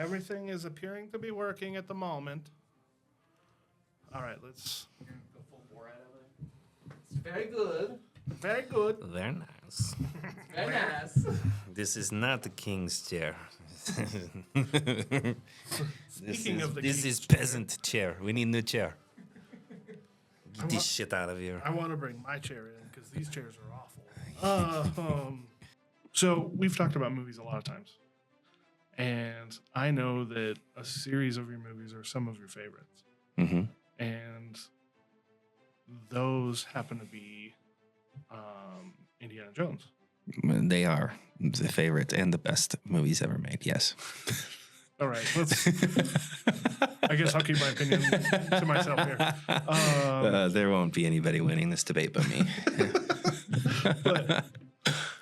Everything is appearing to be working at the moment. All right, let's Go full bore out of it. It's very good. Very good. Very nice. Very nice. This is not the king's chair. Speaking of the this king's is chair. peasant chair. We need new chair. Get this shit out of here. I want to bring my chair in because these chairs are awful. So we've talked about movies a lot of times, and I know that a series of your movies are some of your favorites, Mm-hmm. and those happen to be Indiana Jones. They are the favorite and the best movies ever made. Yes. All right, let's. I guess I'll keep my opinion to myself here. There won't be anybody winning this debate but me. But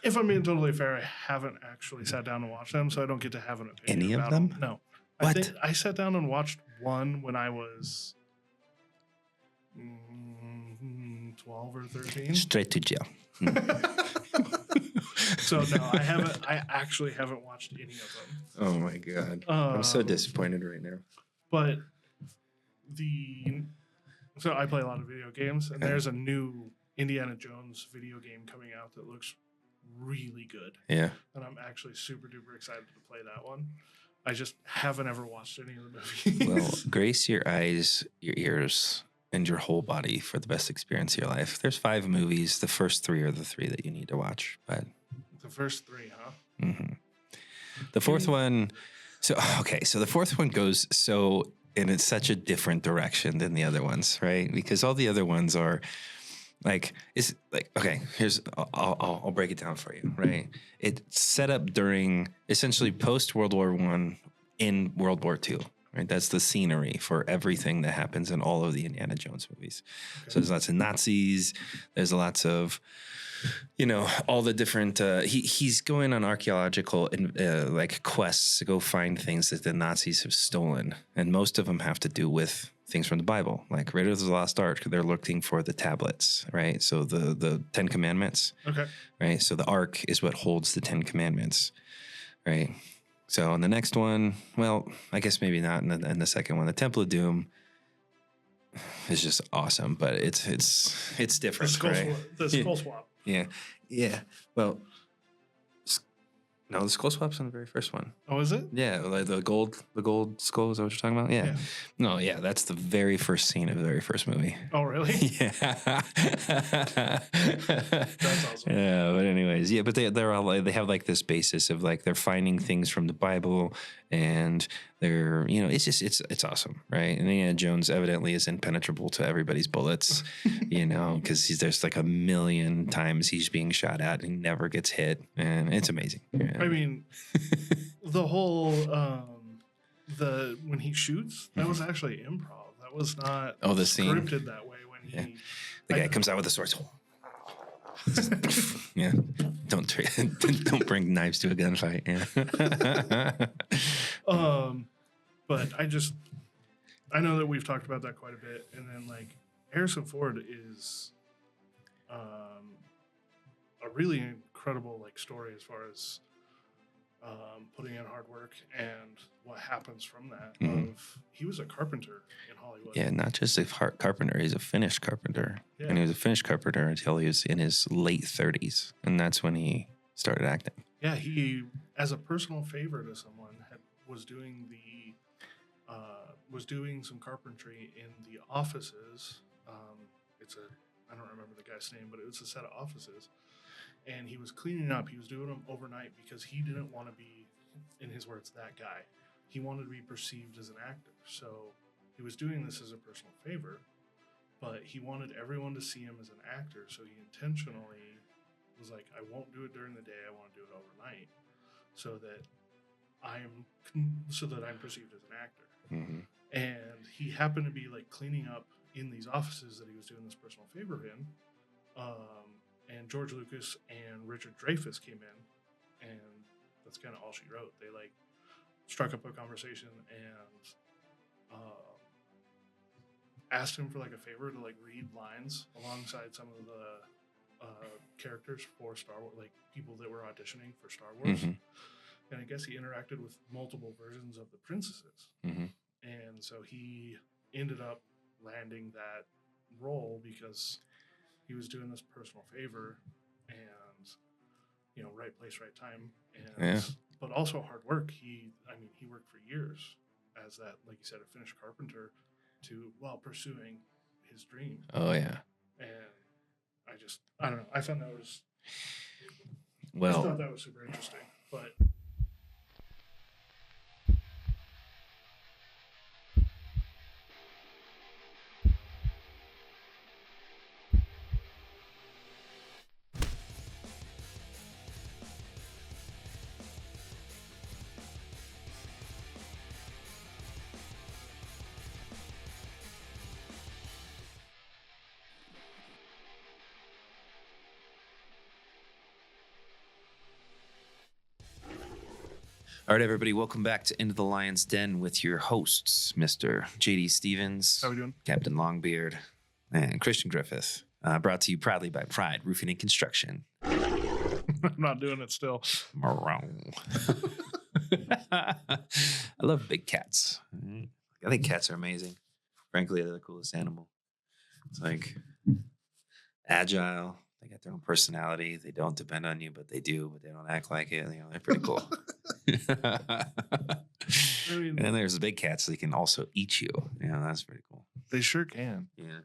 if I'm being totally fair, I haven't actually sat down and watched them, so I don't get to have an opinion. Any of about them? No. What? I think I sat down and watched one when I was 12 or 13. Straight to jail. So no, I haven't. I actually haven't watched any of them. Oh my god. I'm so disappointed right now. But so I play a lot of video games, and there's a new Indiana Jones video game coming out that looks really good. Yeah. And I'm actually super duper excited to play that one. I just haven't ever watched any of the movies. Well, grace your eyes, your ears, and your whole body for the best experience of your life. There's 5 movies. The first 3 are the 3 that you need to watch. But The first 3, huh? mm-hmm. The fourth one. So the fourth one goes and it's such a different direction than the other ones, right? Because all the other ones are I'll break it down for you, right? It's set up during essentially post World War I in World War II, right? That's the scenery for everything that happens in all of the Indiana Jones movies. Okay. So there's lots of Nazis. There's lots of, all the different. He's going on archaeological quests to go find things that the Nazis have stolen, and most of them have to do with things from the Bible, like Raiders of the Lost Ark. They're looking for the tablets, right? So the 10 Commandments, Okay. right? So the Ark is what holds the 10 Commandments, right? So in the next one, well, I guess maybe not in the second one, the Temple of Doom is just awesome, but it's different, The skull swap. Yeah. Well, no, the skull swap's on the very first one. Oh, is it? Yeah, like the gold skull. Is that what you're talking about? Yeah. No, yeah, that's the very first scene of the very first movie. Oh, really? Yeah. That's awesome. Yeah, but anyways, but they're all they have like this basis of like they're finding things from the Bible, and they're it's awesome, right? And Indiana Jones evidently is impenetrable to everybody's bullets, because there's like a million times he's being shot at and he never gets hit, and it's amazing. Yeah. I mean, the whole when he shoots, that was actually improv. That was not the scene scripted that way. When the guy comes out with the sword. Yeah, don't bring knives to a gunfight. Yeah. But I know that we've talked about that quite a bit, and then like Harrison Ford is a really incredible like story as far as putting in hard work and what happens from that. Mm-hmm. He was a carpenter in Hollywood. Yeah, not just a carpenter. He's a Finnish carpenter. Yeah. And he was a Finnish carpenter until he was in his late 30s. And that's when he started acting. Yeah, he, as a personal favor to someone, was doing some carpentry in the offices. I don't remember the guy's name, but it was a set of offices. And he was cleaning up. He was doing them overnight because he didn't want to be, in his words, that guy. He wanted to be perceived as an actor. So he was doing this as a personal favor, but he wanted everyone to see him as an actor. So he intentionally was like, I won't do it during the day. I want to do it overnight so that I'm perceived as an actor. Mm-hmm. And he happened to be like cleaning up in these offices that he was doing this personal favor in. And George Lucas and Richard Dreyfuss came in, and that's kind of all she wrote. They like struck up a conversation and asked him for like a favor to like read lines alongside some of the characters for Star Wars, like people that were auditioning for Star Wars. Mm-hmm. and I guess he interacted with multiple versions of the princesses. Mm-hmm. And so he ended up landing that role because he was doing this personal favor and, you know, right place, right time. And, but also hard work. He worked for years as that, like you said, a finished carpenter while pursuing his dream. Oh, yeah. And I don't know. I found that was, well, I just thought that was super interesting, but. All right, everybody, welcome back to Into the Lion's Den with your hosts, Mr. JD Stevens, How we doing? Captain Longbeard, and Christian Griffith. Brought to you proudly by Pride Roofing and Construction. I'm not doing it still. I love big cats. I think cats are amazing. Frankly, they're the coolest animal. It's like agile. They got their own personality. They don't depend on you, but they do. But they don't act like it. You know, they're pretty cool. And there's the big cats. They can also eat you. Yeah, that's pretty cool. They sure can. Yeah.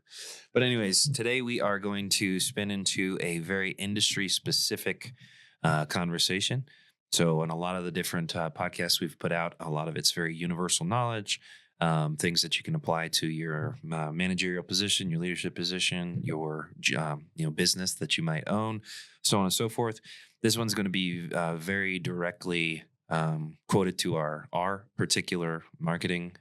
But anyways, today we are going to spin into a very industry-specific conversation. So in a lot of the different podcasts we've put out, a lot of it's very universal knowledge, things that you can apply to your managerial position, your leadership position, your business that you might own, so on and so forth. This one's going to be very directly quoted to our particular marketing.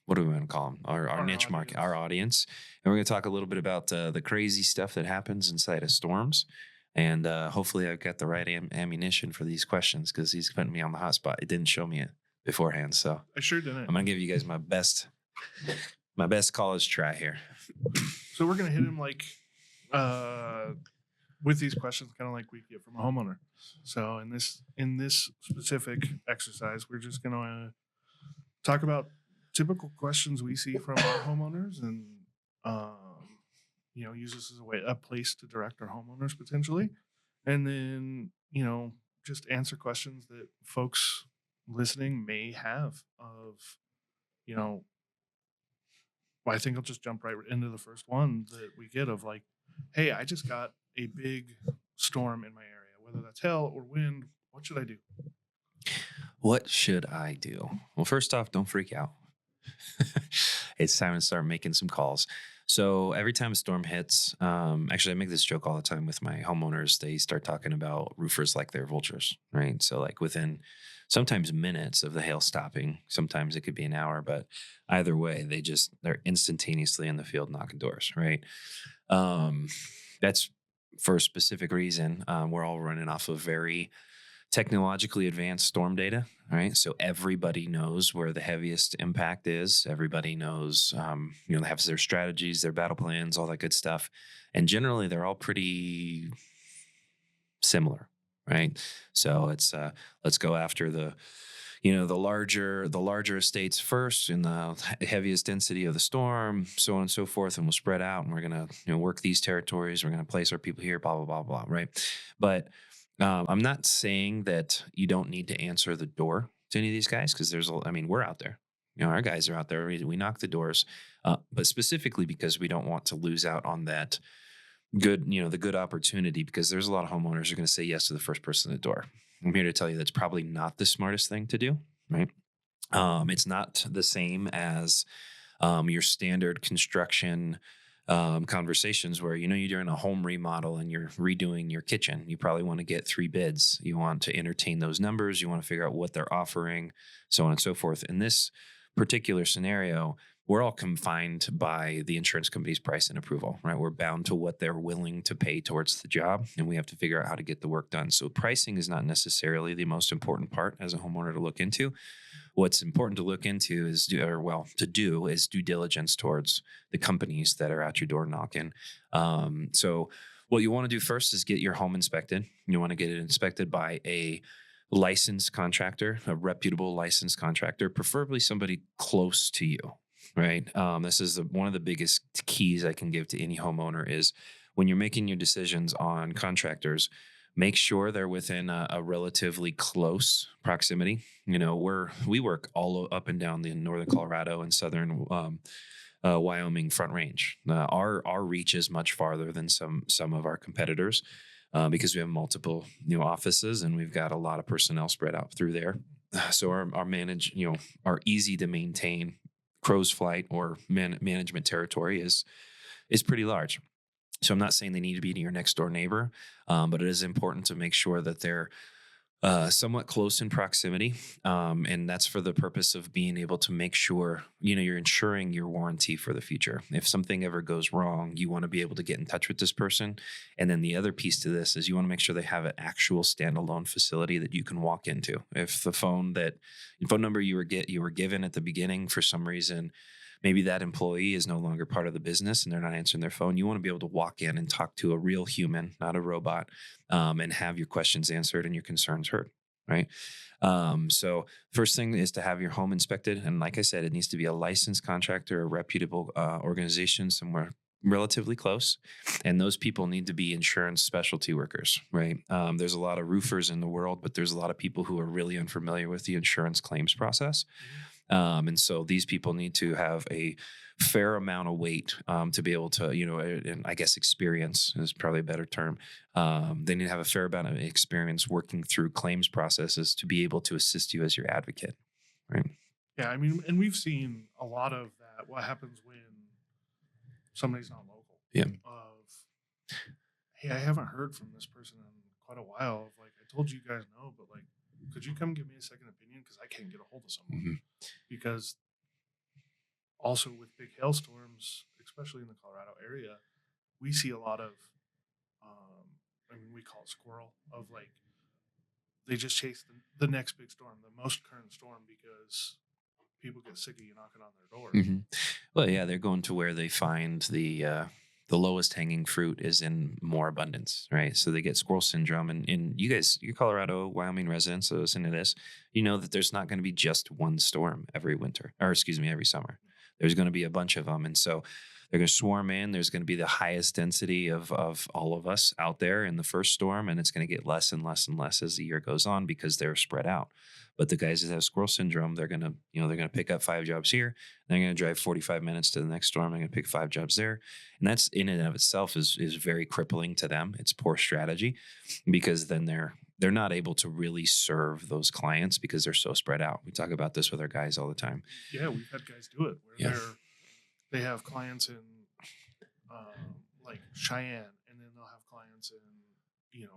What do we want to call them? Our niche market, our audience. And we're going to talk a little bit about the crazy stuff that happens inside of storms. And hopefully I've got the right ammunition for these questions because he's putting me on the hot spot. It didn't show me it beforehand. So I sure didn't. I'm going to give you guys my best college try here. So we're going to hit him like with these questions, kind of like we get from a homeowner. So in this specific exercise, we're just going to talk about typical questions we see from our homeowners and, use this as a place to direct our homeowners potentially. And then, just answer questions that folks listening may have of, well, I think I'll just jump right into the first one that we get of like, hey, I just got a big storm in my area, whether that's hail or wind. What should I do? What should I do? Well, first off, don't freak out. It's time to start making some calls. So every time a storm hits, actually I make this joke all the time with my homeowners. They start talking about roofers like they're vultures, right? So like within sometimes minutes of the hail stopping, sometimes it could be an hour, but either way, they're instantaneously in the field knocking doors, right? That's for a specific reason. We're all running off of very technologically advanced storm data, right? So everybody knows where the heaviest impact is. Everybody knows, they have their strategies, their battle plans, all that good stuff. And generally they're all pretty similar, right? So it's, let's go after the larger estates first in the heaviest density of the storm, so on and so forth. And we'll spread out and we're going to, work these territories. We're going to place our people here, blah, blah, blah, blah. Right. But I'm not saying that you don't need to answer the door to any of these guys because we're out there. Our guys are out there. We knock the doors, but specifically because we don't want to lose out on that good, the good opportunity because there's a lot of homeowners who are going to say yes to the first person at the door. I'm here to tell you that's probably not the smartest thing to do, right? It's not the same as your standard construction conversations where, you're doing a home remodel and you're redoing your kitchen. You probably want to get 3 bids. You want to entertain those numbers. You want to figure out what they're offering, so on and so forth. In this particular scenario, we're all confined by the insurance company's price and approval, right? We're bound to what they're willing to pay towards the job, and we have to figure out how to get the work done. So pricing is not necessarily the most important part as a homeowner to look into. What's important to look into is due diligence towards the companies that are at your door knocking. So What you want to do first is get your home inspected. You want to get it inspected by a licensed contractor, a reputable licensed contractor, preferably somebody close to you, right? This is one of the biggest keys I can give to any homeowner is when you're making your decisions on contractors, make sure they're within a relatively close proximity. You know, we work all up and down the northern Colorado and southern Wyoming Front Range. Our reach is much farther than some of our competitors because we have multiple offices and we've got a lot of personnel spread out through there. So our easy to maintain crow's flight or management territory is pretty large. So I'm not saying they need to be to your next door neighbor, but it is important to make sure that they're somewhat close in proximity. And that's for the purpose of being able to make sure, you're ensuring your warranty for the future. If something ever goes wrong, you want to be able to get in touch with this person. And then the other piece to this is you want to make sure they have an actual standalone facility that you can walk into. If the phone number you were given at the beginning, for some reason, maybe that employee is no longer part of the business and they're not answering their phone. You want to be able to walk in and talk to a real human, not a robot, and have your questions answered and your concerns heard, right? So first thing is to have your home inspected. And like I said, it needs to be a licensed contractor, a reputable organization somewhere relatively close. And those people need to be insurance specialty workers, right? There's a lot of roofers in the world, but there's a lot of people who are really unfamiliar with the insurance claims process. And so these people need to have a fair amount of weight to be able to, and I guess experience is probably a better term. They need to have a fair amount of experience working through claims processes to be able to assist you as your advocate, right? Yeah, I mean, and we've seen a lot of that. What happens when somebody's not local? Yeah. Hey, I haven't heard from this person in quite a while. Like, I told you guys no, but like, could you come give me a second opinion? Because I can't get a hold of someone. Mm-hmm. Because also with big hailstorms, especially in the Colorado area, we see a lot of, we call it squirrel, of like, they just chase the next big storm, the most current storm, because people get sick of you knocking on their door. Mm-hmm. Well, yeah, they're going to where they find the lowest hanging fruit is in more abundance, right? So they get squirrel syndrome. And you guys, you Colorado, Wyoming residents, so listen to this, you know that there's not going to be just one storm every summer. There's going to be a bunch of them. And so they're going to swarm in. There's going to be the highest density of all of us out there in the first storm. And it's going to get less and less and less as the year goes on because they're spread out. But the guys that have squirrel syndrome, they're going to pick up 5 jobs here. They're going to drive 45 minutes to the next storm. They're going to pick 5 jobs there. And that's in and of itself is very crippling to them. It's poor strategy because then they're not able to really serve those clients because they're so spread out. We talk about this with our guys all the time. Yeah, we've had guys do it where they have clients in like Cheyenne, and then they'll have clients in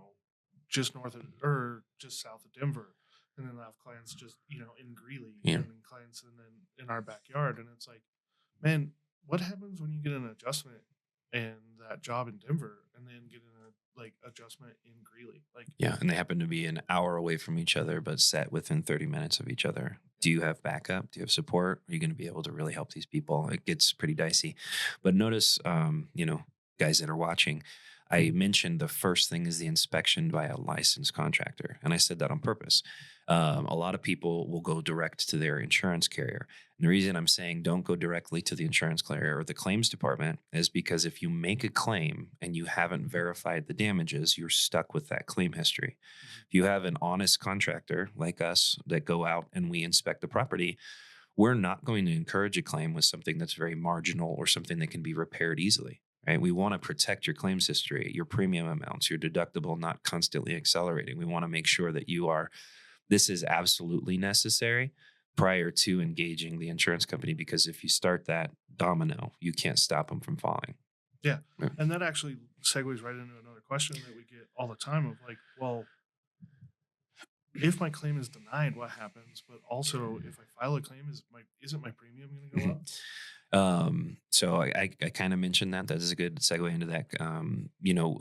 just north of or just south of Denver, and then they'll have clients just in Greeley, and then clients in our backyard, and it's like, man, what happens when you get an adjustment and that job in Denver, and then get a adjustment in Greeley? Like, yeah, and they happen to be an hour away from each other, but set within 30 minutes of each other. Do you have backup? Do you have support? Are you going to be able to really help these people? It gets pretty dicey. But notice, guys that are watching, I mentioned the first thing is the inspection by a licensed contractor. And I said that on purpose. A lot of people will go direct to their insurance carrier. And the reason I'm saying don't go directly to the insurance carrier or the claims department is because if you make a claim and you haven't verified the damages, you're stuck with that claim history. If you have an honest contractor like us that go out and we inspect the property, we're not going to encourage a claim with something that's very marginal or something that can be repaired easily. Right? We want to protect your claims history, your premium amounts, your deductible not constantly accelerating. We want to make sure that this is absolutely necessary prior to engaging the insurance company, because if you start that domino, you can't stop them from falling. Yeah. And that actually segues right into another question that we get all the time of like, well, if my claim is denied, what happens? But also, if I file a claim, isn't my premium going to go up? So I kind of mentioned that. That is a good segue into that. When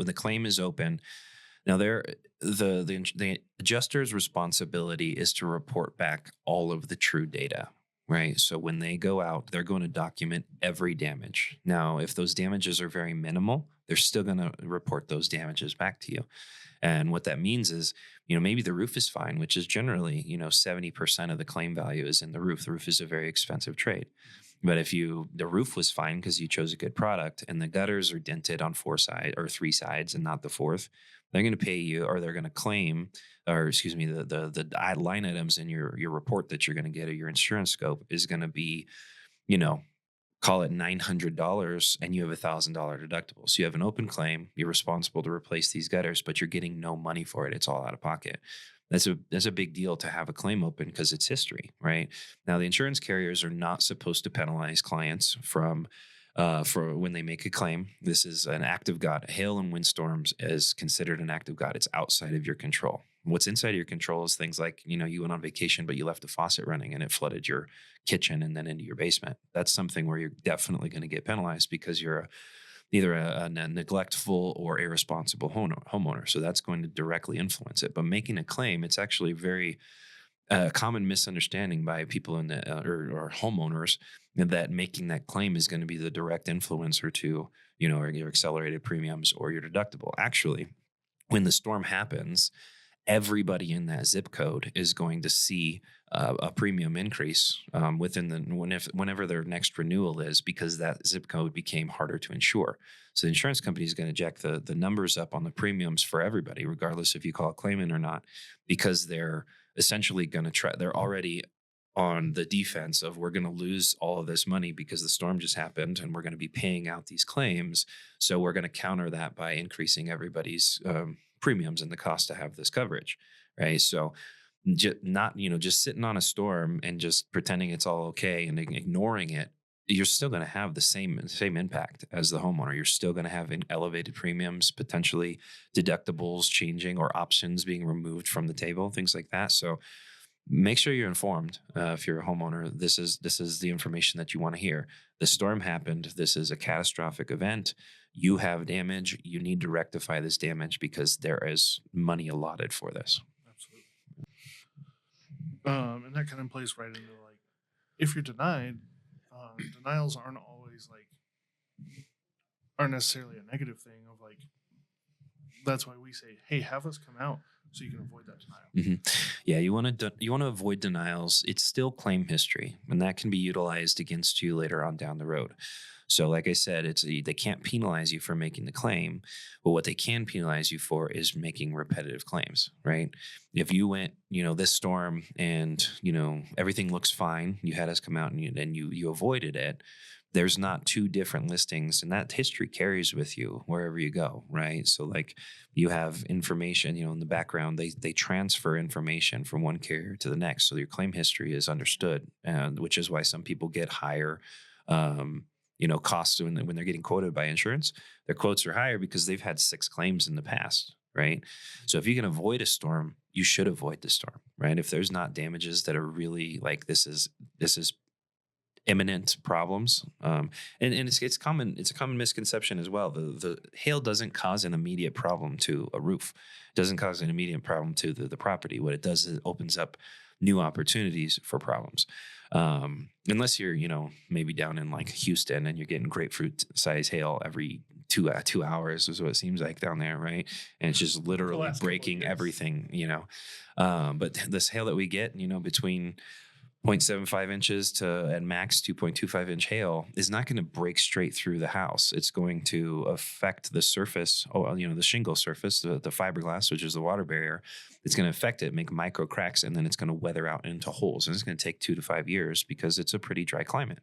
the claim is open, now the adjuster's responsibility is to report back all of the true data. right? So when they go out, they're going to document every damage. Now, if those damages are very minimal, they're still going to report those damages back to you. And what that means is, maybe the roof is fine, which is generally, 70% of the claim value is in the roof. The roof is a very expensive trade. But if the roof was fine because you chose a good product and the gutters are dented on 3 sides and not the fourth, they're going to pay you, or they're going to claim, or excuse me, the line items in your report that you're going to get, or your insurance scope is going to be, you know, call it $900, and you have $1,000 deductible. So you have an open claim. You're responsible to replace these gutters, but you're getting no money for it. It's all out of pocket. That's a big deal to have a claim open because it's history, right? Now, the insurance carriers are not supposed to penalize clients for when they make a claim. This is an act of God. Hail and windstorms is considered an act of God. It's outside of your control. What's inside of your control is things like, you went on vacation, but you left the faucet running and it flooded your kitchen and then into your basement. That's something where you're definitely going to get penalized because you're either a neglectful or irresponsible homeowner. So that's going to directly influence it. But making a claim, it's actually very common misunderstanding by people in the or homeowners that making that claim is going to be the direct influencer to your accelerated premiums or your deductible. Actually, when the storm happens, everybody in that zip code is going to see a premium increase whenever their next renewal is, because that zip code became harder to insure. So the insurance company is going to jack the numbers up on the premiums for everybody, regardless if you call a claimant or not, because they're essentially going to try. They're already on the defense of, we're going to lose all of this money because the storm just happened and we're going to be paying out these claims. So we're going to counter that by increasing everybody's premiums and the cost to have this coverage, right? So just sitting on a storm and just pretending it's all okay and ignoring it, you're still going to have the same impact as the homeowner. You're still going to have elevated premiums, potentially deductibles changing or options being removed from the table, things like that. So make sure you're informed. If you're a homeowner, this is the information that you want to hear. The storm happened. This is a catastrophic event. You have damage. You need to rectify this damage because there is money allotted for this. Absolutely. And that kind of plays right into, like, if you're denied, denials aren't necessarily a negative thing. Of like, that's why we say, hey, have us come out so you can avoid that denial. Mm-hmm. Yeah, you want to avoid denials. It's still claim history, and that can be utilized against you later on down the road. So, like I said, they can't penalize you for making the claim, but what they can penalize you for is making repetitive claims, right? If you went, this storm and, everything looks fine, you had us come out and you avoided it, there's not two different listings, and that history carries with you wherever you go, right? So, like, you have information, in the background, they transfer information from one carrier to the next. So your claim history is understood, which is why some people get higher costs when they're getting quoted by insurance. Their quotes are higher because they've had 6 claims in the past, right? So if you can avoid a storm, you should avoid the storm, right? If there's not damages that are really like this is imminent problems, and it's a common misconception as well. The hail doesn't cause an immediate problem to a roof. It doesn't cause an immediate problem to the property. What it does is it opens up new opportunities for problems. Unless you're, maybe down in like Houston and you're getting grapefruit size hail every 2 hours is what it seems like down there, right? And it's just literally breaking everything, but this hail that we get, between 0.75 inches to at max 2.25 inch hail is not going to break straight through the house. It's going to affect the surface, the shingle surface, the fiberglass, which is the water barrier. It's going to affect it, make micro cracks, and then it's going to weather out into holes. And it's going to take 2 to 5 years because it's a pretty dry climate,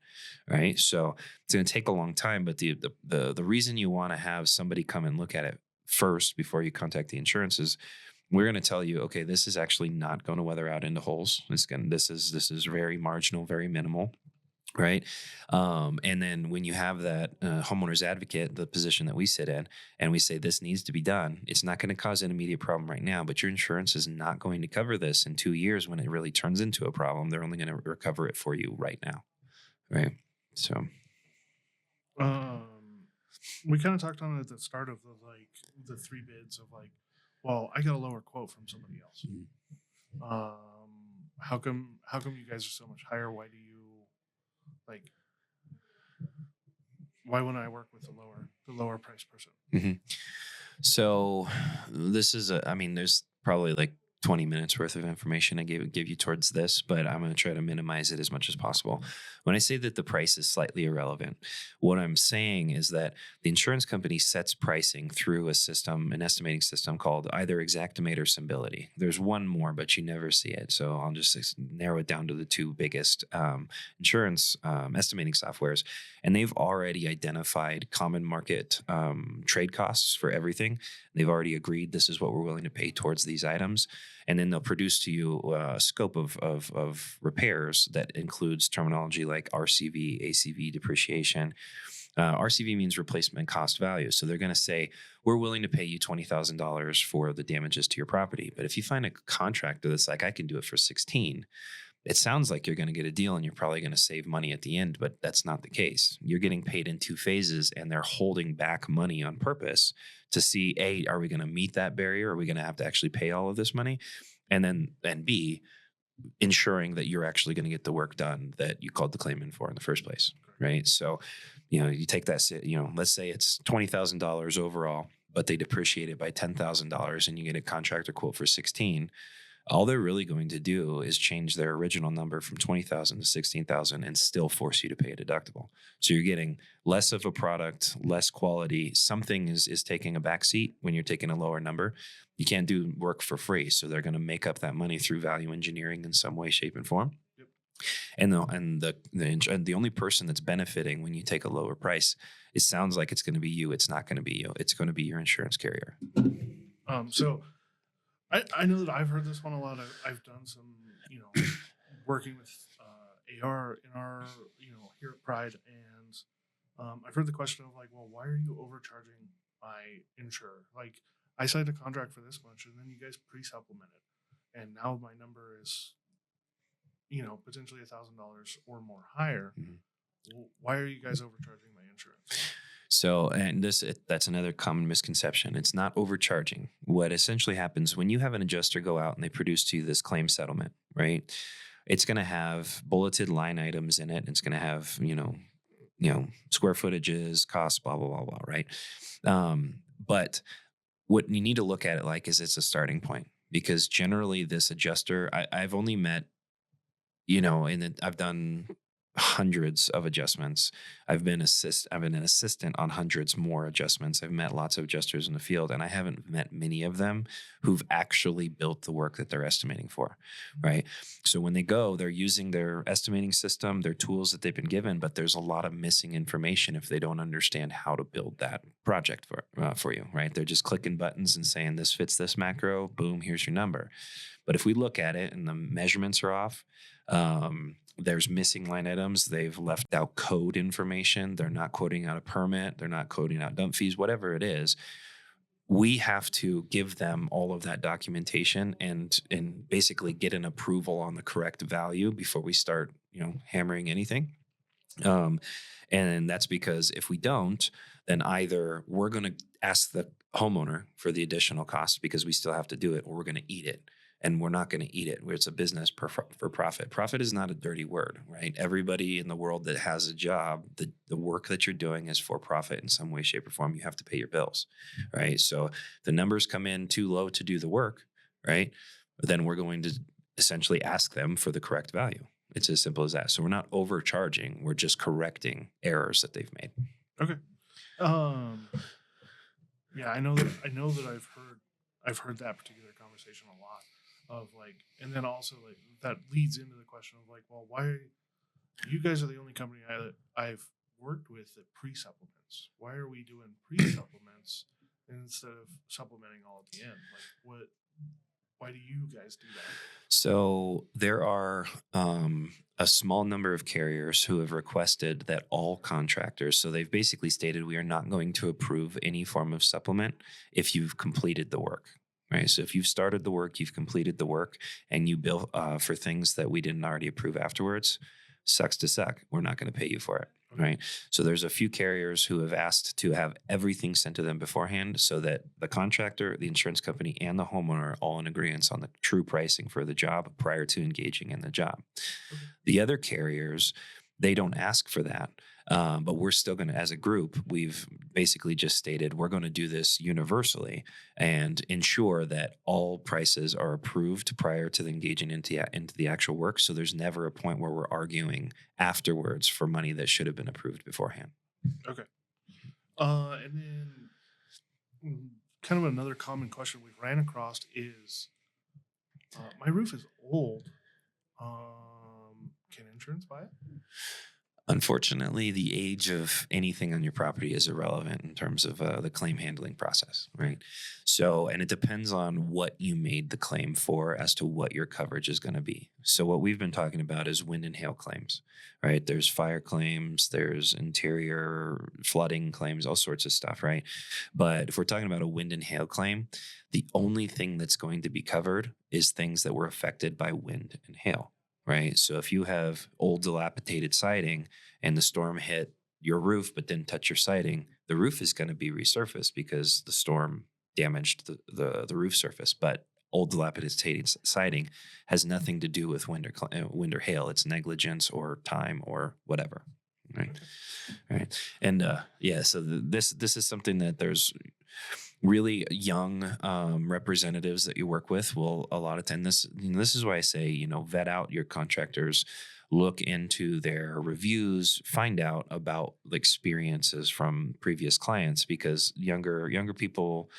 right? So it's going to take a long time. But the reason you want to have somebody come and look at it first before you contact the insurance is, we're going to tell you, okay, this is actually not going to weather out into holes. This is very marginal, very minimal, right? And then when you have that homeowner's advocate, the position that we sit in, and we say this needs to be done, it's not going to cause an immediate problem right now, but your insurance is not going to cover this in 2 years when it really turns into a problem. They're only going to recover it for you right now, right? So, we kind of talked on it at the start of the 3 bids of like, well, I got a lower quote from somebody else. How come you guys are so much higher? Why do you Like, why wouldn't I work with the lower price person? Mm-hmm. So this is there's probably like 20 minutes worth of information I give you towards this, but I'm going to try to minimize it as much as possible. When I say that the price is slightly irrelevant, what I'm saying is that the insurance company sets pricing through an estimating system called either Xactimate or Symbility. There's one more, but you never see it. So I'll just narrow it down to the two biggest insurance estimating softwares. And they've already identified common market trade costs for everything. They've already agreed this is what we're willing to pay towards these items. And then they'll produce to you a scope of repairs that includes terminology like RCV, ACV, depreciation. RCV means replacement cost value. So they're going to say, we're willing to pay you $20,000 for the damages to your property. But if you find a contractor that's like, I can do it for 16, it sounds like you're going to get a deal and you're probably going to save money at the end, but that's not the case. You're getting paid in two phases and they're holding back money on purpose to see, A, are we going to meet that barrier? Are we going to have to actually pay all of this money? And B, ensuring that you're actually going to get the work done that you called the claim in for in the first place, right? So, you take that, let's say it's $20,000 overall, but they depreciate it by $10,000 and you get a contractor quote for 16. All they're really going to do is change their original number from 20,000 to 16,000 and still force you to pay a deductible. So you're getting less of a product, less quality. Something is taking a backseat when you're taking a lower number. You can't do work for free. So they're going to make up that money through value engineering in some way, shape, and form. Yep. And the only person that's benefiting when you take a lower price, it sounds like it's going to be you. It's not going to be you. It's going to be your insurance carrier. So I know that I've heard this one a lot. I've done some, working with AR in our, here at Pride, and I've heard the question of like, well, why are you overcharging my insurer? Like, I signed a contract for this much, and then you guys pre-supplement it, and now my number is, potentially $1,000 or more higher. Mm-hmm. Well, why are you guys overcharging my insurance? So, and that's another common misconception. It's not overcharging. What essentially happens when you have an adjuster go out and they produce to you this claim settlement, right? It's going to have bulleted line items in it. It's going to have, square footages, costs, blah, blah, blah, blah, right? But what you need to look at it like is it's a starting point, because generally this adjuster, I've only met, I've done hundreds of adjustments. I've been an assistant on hundreds more adjustments. I've met lots of adjusters in the field, and I haven't met many of them who've actually built the work that they're estimating for, right? So when they go, they're using their estimating system, their tools that they've been given, but there's a lot of missing information if they don't understand how to build that project for you, right? They're just clicking buttons and saying, this fits this macro, boom, here's your number. But if we look at it and the measurements are off, there's missing line items. They've left out code information. They're not quoting out a permit. They're not quoting out dump fees, whatever it is. We have to give them all of that documentation and basically get an approval on the correct value before we start, hammering anything. And that's because if we don't, then either we're going to ask the homeowner for the additional cost because we still have to do it, or we're going to eat it. And we're not going to eat it. It's a business for profit. Profit is not a dirty word, right? Everybody in the world that has a job, the work that you're doing is for profit in some way, shape, or form. You have to pay your bills, right? So the numbers come in too low to do the work, right? Then we're going to essentially ask them for the correct value. It's as simple as that. So we're not overcharging. We're just correcting errors that they've made. Okay. Yeah, I know that I've heard that particular conversation a lot. Of like, and then also like that leads into the question of like, well, why you guys are the only company I've worked with that pre-supplements? Why are we doing pre-supplements instead of supplementing all at the end? Like, why do you guys do that? So there are a small number of carriers who have requested that all contractors, so they've basically stated we are not going to approve any form of supplement if you've completed the work. Right. So if you've started the work, you've completed the work, and you bill for things that we didn't already approve afterwards, sucks to suck. We're not going to pay you for it. Okay. Right. So there's a few carriers who have asked to have everything sent to them beforehand so that the contractor, the insurance company, and the homeowner are all in agreement on the true pricing for the job prior to engaging in the job. Okay. The other carriers They don't ask for that. But we're still going to, as a group, we've basically just stated we're going to do this universally and ensure that all prices are approved prior to engaging into the actual work. So there's never a point where we're arguing afterwards for money that should have been approved beforehand. Okay. And then kind of another common question we've ran across is, my roof is old. Can insurance buy it? Unfortunately, the age of anything on your property is irrelevant in terms of the claim handling process, right? So, and it depends on what you made the claim for as to what your coverage is going to be. So, what we've been talking about is wind and hail claims, right? There's fire claims, there's interior flooding claims, all sorts of stuff, right? But if we're talking about a wind and hail claim, the only thing that's going to be covered is things that were affected by wind and hail. Right. So if you have old dilapidated siding and the storm hit your roof but didn't touch your siding, the roof is going to be resurfaced because the storm damaged the roof surface. But old dilapidated siding has nothing to do with wind or hail. It's negligence or time or whatever. Right. Right. And so this is something that there's really young representatives that you work with will a lot of time. This is why I say, vet out your contractors, look into their reviews, find out about the experiences from previous clients, because younger people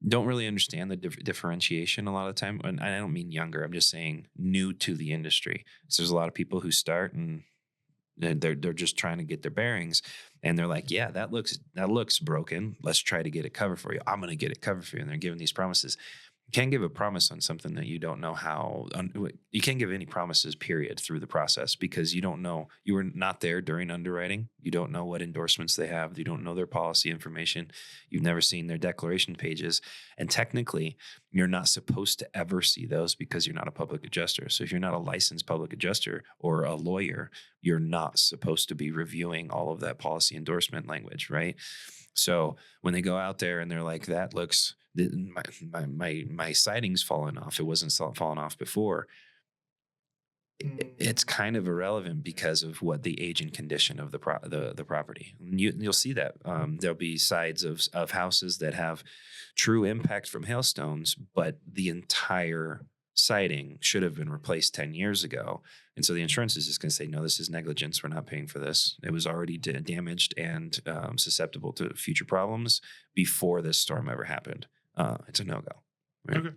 don't really understand the differentiation a lot of the time. And I don't mean younger, I'm just saying new to the industry. So there's a lot of people who start and they're just trying to get their bearings, and they're like, yeah, that looks broken. Let's try to get it covered for you. I'm going to get it covered for you. And they're giving these promises. You can't give a promise on something that you don't know how. You can't give any promises, period, through the process, because you don't know. You were not there during underwriting. You don't know what endorsements they have. You don't know their policy information. You've never seen their declaration pages. And technically, you're not supposed to ever see those because you're not a public adjuster. So if you're not a licensed public adjuster or a lawyer, you're not supposed to be reviewing all of that policy endorsement language, right? So when they go out there and they're like, that looks, my siding's falling off, it wasn't falling off before, it's kind of irrelevant because of what the age and condition of the property. You'll see that there'll be sides of houses that have true impact from hailstones, but the entire siding should have been replaced 10 years ago. And so the insurance is just going to say, no, this is negligence. We're not paying for this. It was already damaged and susceptible to future problems before this storm ever happened. It's a no-go. Right? Okay.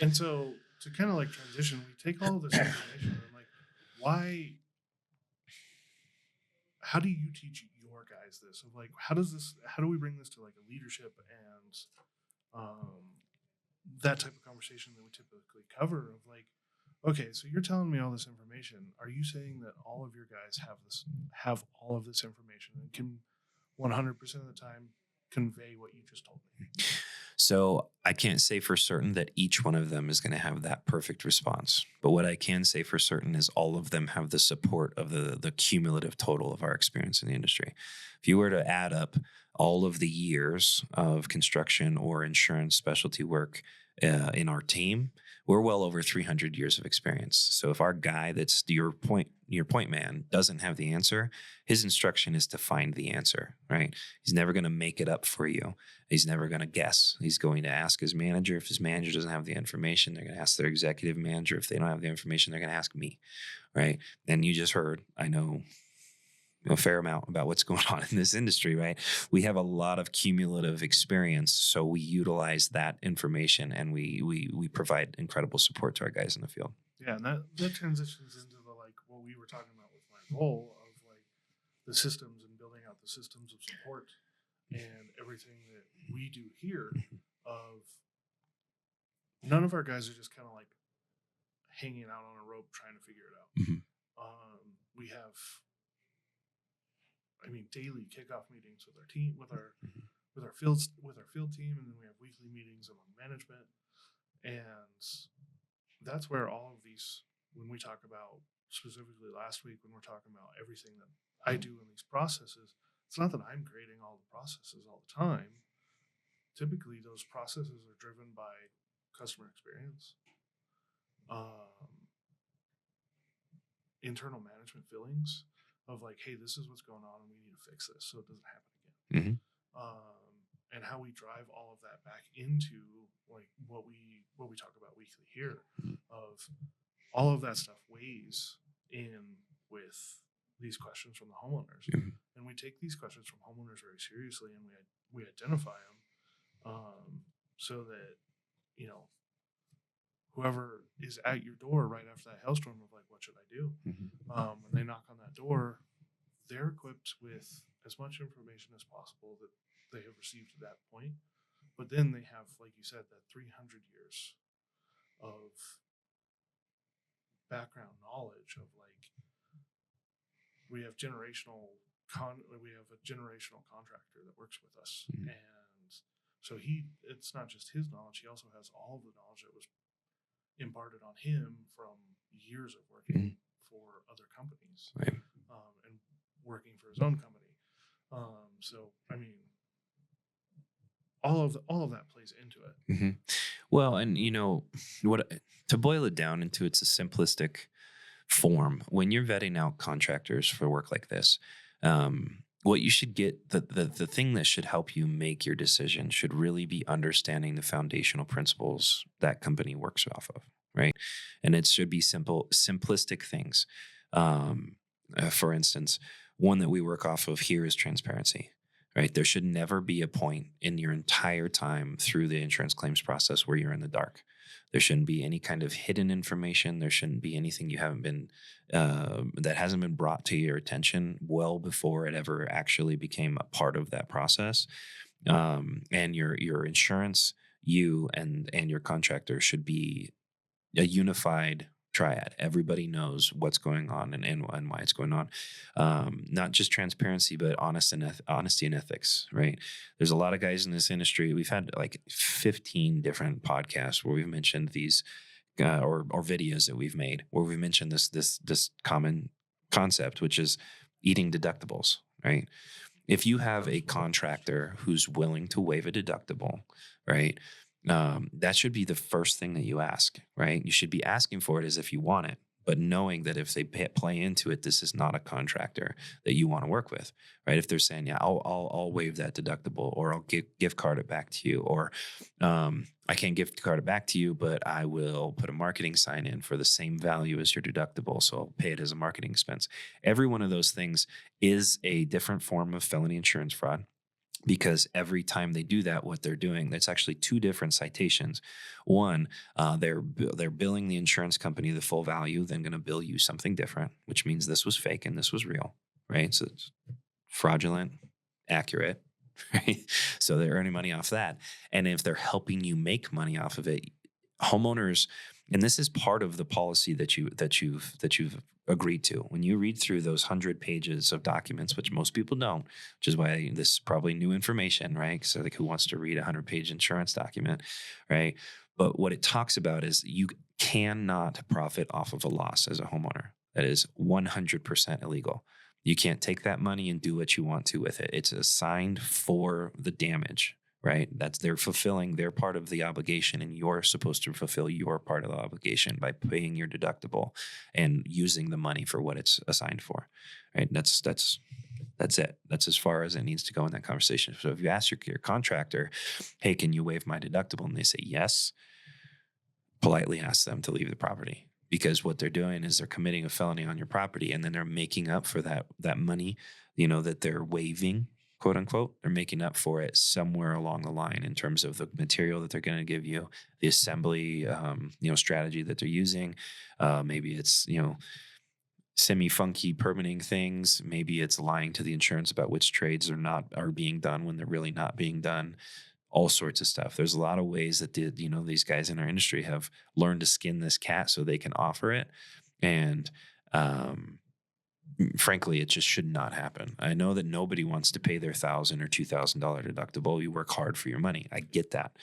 And so to kind of like transition, we take all of this information and like, how do you teach your guys this? Of like, how do we bring this to like a leadership and that type of conversation that we typically cover of like, okay, so you're telling me all this information. Are you saying that all of your guys have all of this information and can 100% of the time convey what you just told me? So I can't say for certain that each one of them is going to have that perfect response. But what I can say for certain is all of them have the support of the cumulative total of our experience in the industry. If you were to add up all of the years of construction or insurance specialty work in our team, we're well over 300 years of experience. So if our guy that's your point man doesn't have the answer, his instruction is to find the answer, right? He's never going to make it up for you. He's never going to guess. He's going to ask his manager. If his manager doesn't have the information, they're going to ask their executive manager. If they don't have the information, they're going to ask me, right? And you just heard, I know a fair amount about what's going on in this industry, right? We have a lot of cumulative experience, so we utilize that information and we provide incredible support to our guys in the field. Yeah, and that transitions into the like what we were talking about with my role of like the systems and building out the systems of support and everything that we do here. Of none of our guys are just kind of like hanging out on a rope trying to figure it out. Mm-hmm. We have, daily kickoff meetings with our team, with our field team, and then we have weekly meetings among management, and that's where all of these, when we talk about specifically last week, when we're talking about everything that I do in these processes, it's not that I'm grading all the processes all the time. Typically, those processes are driven by customer experience, internal management feelings of like, hey, this is what's going on and we need to fix this so it doesn't happen again. Mm-hmm. And how we drive all of that back into like what we talk about weekly here, of all of that stuff weighs in with these questions from the homeowners. Mm-hmm. And we take these questions from homeowners very seriously, and we identify them, so that, you know, whoever is at your door right after that hailstorm of like, what should I do? Mm-hmm. When they knock on that door, they're equipped with as much information as possible that they have received to that point. But then they have, like you said, that 300 years of background knowledge of like, we have a generational contractor that works with us. Mm-hmm. And so it's not just his knowledge, he also has all the knowledge that was imparted on him from years of working for other companies, Right. And working for his own company. So I mean, all of that plays into it. Mm-hmm. Well, and you know what? To boil it down into its a simplistic form, when you're vetting out contractors for work like this, what you should get, the thing that should help you make your decision should really be understanding the foundational principles that company works off of, right? And it should be simplistic things. For instance, one that we work off of here is transparency, right? There should never be a point in your entire time through the insurance claims process where you're in the dark. There shouldn't be any kind of hidden information. There shouldn't be anything you haven't been, that hasn't been brought to your attention well before it ever actually became a part of that process. And your insurance, you and your contractor should be a unified triad. Everybody knows what's going on and why it's going on. Not just transparency, but honesty and ethics, right? There's a lot of guys in this industry. We've had like 15 different podcasts where we've mentioned these or videos that we've made where we've mentioned this common concept, which is eating deductibles, right? If you have a contractor who's willing to waive a deductible, right? That should be the first thing that you ask, right? You should be asking for it as if you want it, but knowing that if they play into it, this is not a contractor that you want to work with, right? If they're saying, yeah, I'll waive that deductible, or I'll gift card it back to you, or I can't gift card it back to you, but I will put a marketing sign in for the same value as your deductible, so I'll pay it as a marketing expense. Every one of those things is a different form of felony insurance fraud. Because every time they do that, what they're doing, it's actually two different citations. One, they're billing the insurance company the full value, then going to bill you something different, which means this was fake and this was real, right? So it's fraudulent, accurate, right? So they're earning money off that. And if they're helping you make money off of it, homeowners, and this is part of the policy that you've agreed to. When you read through those 100 pages of documents, which most people don't, which is why this is probably new information, right? So like, who wants to read a 100-page insurance document, right? But what it talks about is you cannot profit off of a loss as a homeowner. That is 100% illegal. You can't take that money and do what you want to with it. It's assigned for the damage, right? They're fulfilling their part of the obligation, and you're supposed to fulfill your part of the obligation by paying your deductible and using the money for what it's assigned for, right? That's it. That's as far as it needs to go in that conversation. So if you ask your contractor, hey, can you waive my deductible? And they say yes, politely ask them to leave the property, because what they're doing is they're committing a felony on your property, and then they're making up for that money, that they're waiving, quote unquote. They're making up for it somewhere along the line in terms of the material that they're going to give you, the assembly, strategy that they're using. Maybe it's, semi-funky permitting things. Maybe it's lying to the insurance about which trades are being done when they're really not being done. All sorts of stuff. There's a lot of ways that these guys in our industry have learned to skin this cat so they can offer it. And frankly, it just should not happen. I know that nobody wants to pay their $1,000 or $2,000 deductible. You work hard for your money. I get that,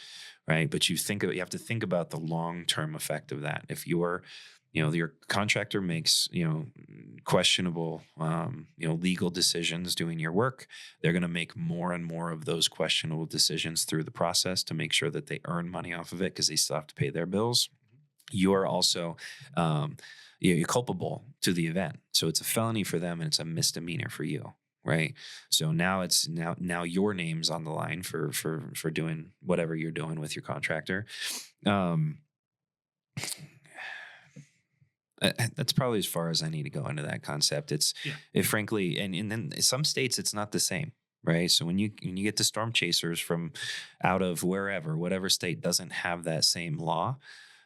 right? But you have to think about the long-term effect of that. If your contractor makes, questionable, legal decisions doing your work, they're going to make more and more of those questionable decisions through the process to make sure that they earn money off of it, because they still have to pay their bills. You are also you're culpable to the event. So it's a felony for them and it's a misdemeanor for you. Right. So now your name's on the line for doing whatever you're doing with your contractor. That's probably as far as I need to go into that concept. Frankly, and then some states it's not the same, right? So when you get the storm chasers from out of whatever state doesn't have that same law,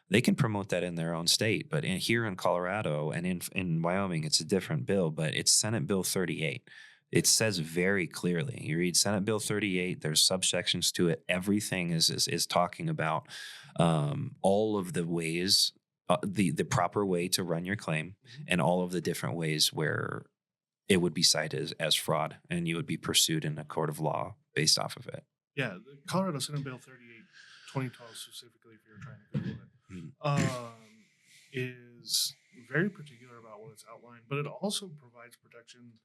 they can promote that in their own state. But here in Colorado and in Wyoming, it's a different bill, but it's Senate Bill 38. It says very clearly, you read Senate Bill 38, there's subsections to it. Everything is talking about all of the ways, the proper way to run your claim, and all of the different ways where it would be cited as fraud and you would be pursued in a court of law based off of it. Yeah, the Colorado Senate Bill 38, 2012 specifically, if you're trying to Google it, is very particular about what it's outlined, but it also provides protection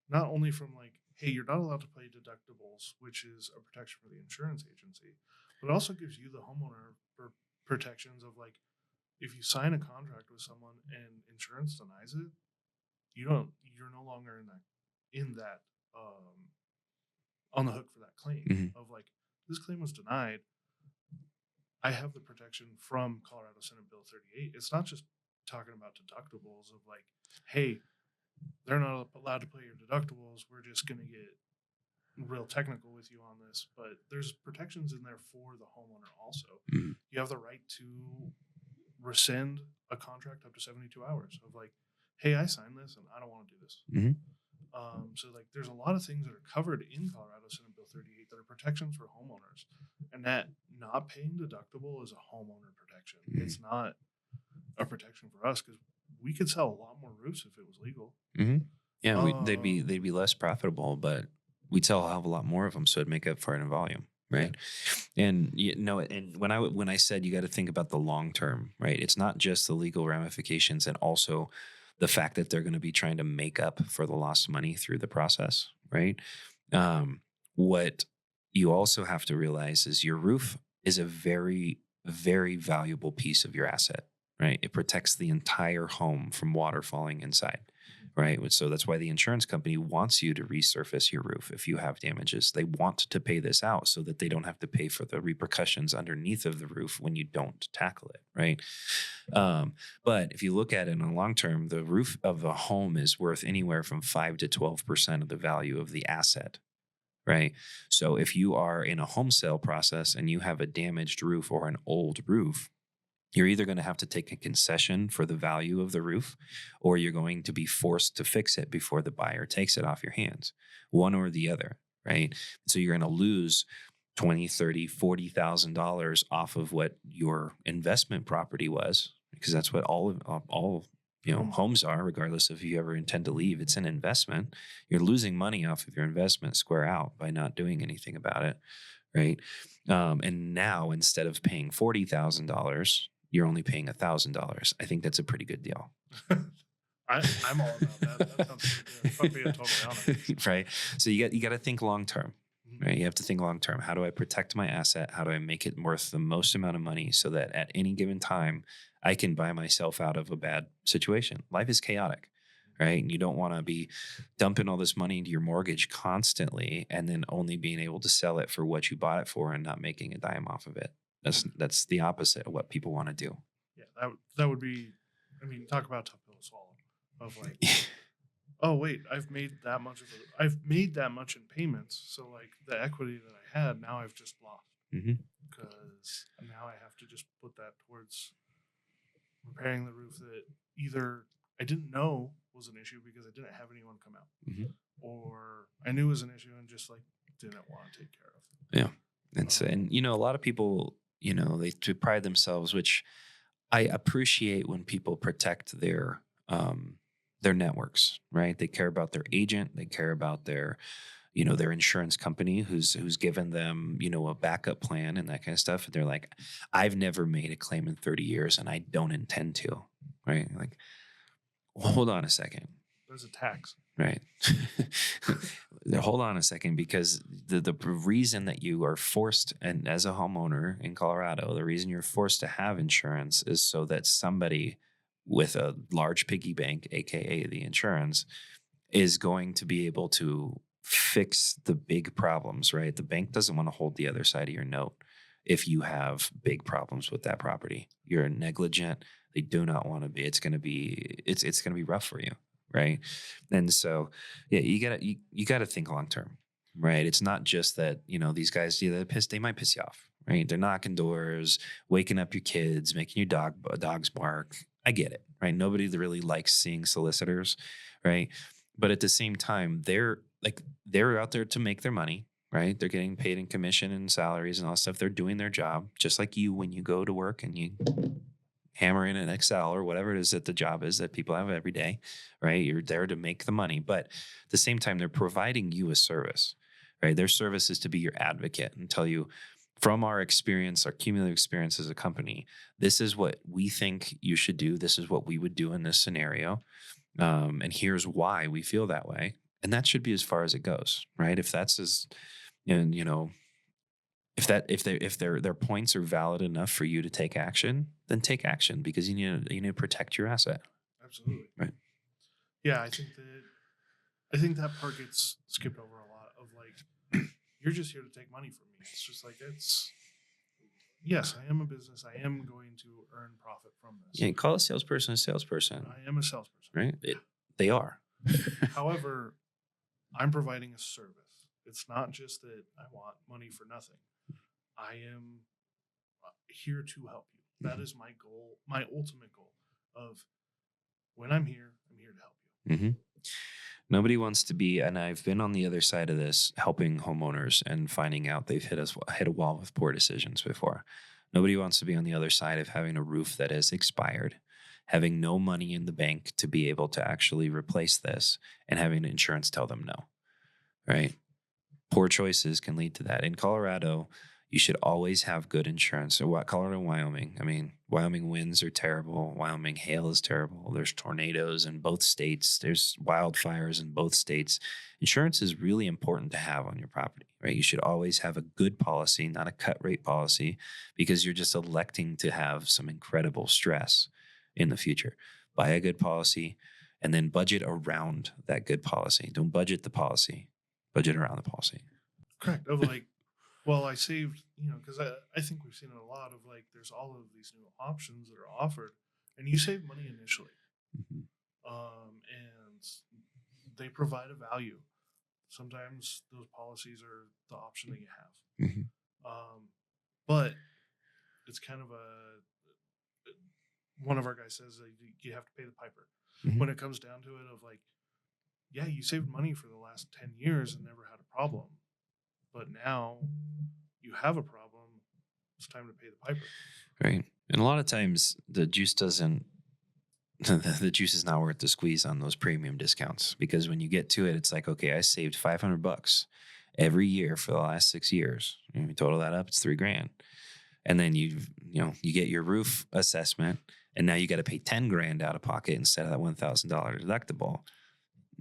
not only from like, hey, you're not allowed to pay deductibles, which is a protection for the insurance agency, but it also gives you, the homeowner, protections of like, if you sign a contract with someone and insurance denies it, you're no longer in that on the hook for that claim of like, this claim was denied. I have the protection from Colorado Senate Bill 38. It's not just talking about deductibles of like, hey, they're not allowed to pay your deductibles. We're just going to get real technical with you on this. But there's protections in there for the homeowner also. You have the right to rescind a contract up to 72 hours of like, hey, I signed this and I don't want to do this. So like, there's a lot of things that are covered in Colorado Senate Bill 38 that are protections for homeowners, and that not paying deductible is a homeowner protection. It's not a protection for us because we could sell a lot more roofs if it was legal. Yeah, they'd be less profitable, but we'd sell a hell of a lot more of them, so it'd make up for it in volume, right? Yeah. And and when I said you got to think about the long term, right? It's not just the legal ramifications, and also the fact that they're going to be trying to make up for the lost money through the process, right? What you also have to realize is your roof is a very, very valuable piece of your asset, right? It protects the entire home from water falling inside, right? So that's why the insurance company wants you to resurface your roof if you have damages. They want to pay this out so that they don't have to pay for the repercussions underneath of the roof when you don't tackle it, right? But if you look at it in the long term, the roof of a home is worth anywhere from 5 to 12% of the value of the asset, right? So if you are in a home sale process and you have a damaged roof or an old roof, you're either going to have to take a concession for the value of the roof, or you're going to be forced to fix it before the buyer takes it off your hands, one or the other, right? So you're going to lose $20,000, $30,000, $40,000 off of what your investment property was, because that's what all homes are, regardless of if you ever intend to leave. It's an investment. You're losing money off of your investment square out by not doing anything about it, right? And now instead of paying $40,000, you're only paying $1,000. I think that's a pretty good deal. I'm all about that. That sounds pretty good. If I'm being totally honest. Right. So you got to think long term. Right. You have to think long term. How do I protect my asset? How do I make it worth the most amount of money so that at any given time I can buy myself out of a bad situation? Life is chaotic, right? And you don't want to be dumping all this money into your mortgage constantly and then only being able to sell it for what you bought it for and not making a dime off of it. That's the opposite of what people want to do. Yeah, that would be, I mean, talk about tough pill to swallow. Of like, oh wait, I've made that much in payments, so like the equity that I had, now I've just lost because now I have to just put that towards repairing the roof that either I didn't know was an issue because I didn't have anyone come out, or I knew was an issue and just like didn't want to take care of. Yeah, and a lot of people, they pride themselves, which I appreciate when people protect their networks, right? They care about their agent, they care about their insurance company who's given them, a backup plan and that kind of stuff. And they're like, I've never made a claim in 30 years and I don't intend to, right? Like, well, hold on a second. There's a tax. Right. Hold on a second, because the reason that you are forced, and as a homeowner in Colorado, the reason you're forced to have insurance is so that somebody with a large piggy bank, aka the insurance, is going to be able to fix the big problems, right? The bank doesn't want to hold the other side of your note if you have big problems with that property. You're negligent. They do not want to be. It's going to be rough for you, right? And so, yeah, you gotta think long term, right? It's not just that these guys, they might piss you off, right? They're knocking doors, waking up your kids, making your dogs bark. I get it, right? Nobody really likes seeing solicitors, right? But at the same time, they're out there to make their money, right? They're getting paid in commission and salaries and all that stuff. They're doing their job, just like you when you go to work and you hammer in an Excel or whatever it is that the job is that people have every day, right? You're there to make the money, but at the same time, they're providing you a service, right? Their service is to be your advocate and tell you, from our experience, our cumulative experience as a company, this is what we think you should do. This is what we would do in this scenario. And here's why we feel that way. And that should be as far as it goes, right? If that's as, and if their points are valid enough for you to take action, then take action, because you need to protect your asset. Absolutely. Right. Yeah, I think that part gets skipped over a lot of like, you're just here to take money from me. It's just like, yes, I am a business. I am going to earn profit from this. Yeah, call a salesperson a salesperson. I am a salesperson. Right? They are. However, I'm providing a service. It's not just that I want money for nothing. I am here to help you. That is my goal, my ultimate goal of when I'm here to help you. Mm-hmm. Nobody wants to be, and I've been on the other side of this, helping homeowners and finding out they've hit a wall with poor decisions before. Nobody wants to be on the other side of having a roof that has expired, having no money in the bank to be able to actually replace this, and having insurance tell them no, right? Poor choices can lead to that. In Colorado, you should always have good insurance. So what, Colorado and Wyoming? I mean, Wyoming winds are terrible. Wyoming hail is terrible. There's tornadoes in both states. There's wildfires in both states. Insurance is really important to have on your property, right? You should always have a good policy, not a cut rate policy, because you're just electing to have some incredible stress in the future. Buy a good policy and then budget around that good policy. Don't budget the policy, budget around the policy. Correct. Of like, well, I saved, because I think we've seen it a lot of like, there's all of these new options that are offered, and you save money initially. Mm-hmm. And they provide a value. Sometimes those policies are the option that you have. Mm-hmm. But it's kind of one of our guys says that you have to pay the piper. Mm-hmm. When it comes down to it, of like, yeah, you saved money for the last 10 years and never had a problem. But now you have a problem. It's time to pay the piper. Right. And a lot of times the juice is not worth the squeeze on those premium discounts, because when you get to it, it's like, okay, I saved $500 every year for the last 6 years. And you total that up, it's $3,000. And then you get your roof assessment, and now you got to pay $10,000 out of pocket instead of that $1,000 deductible.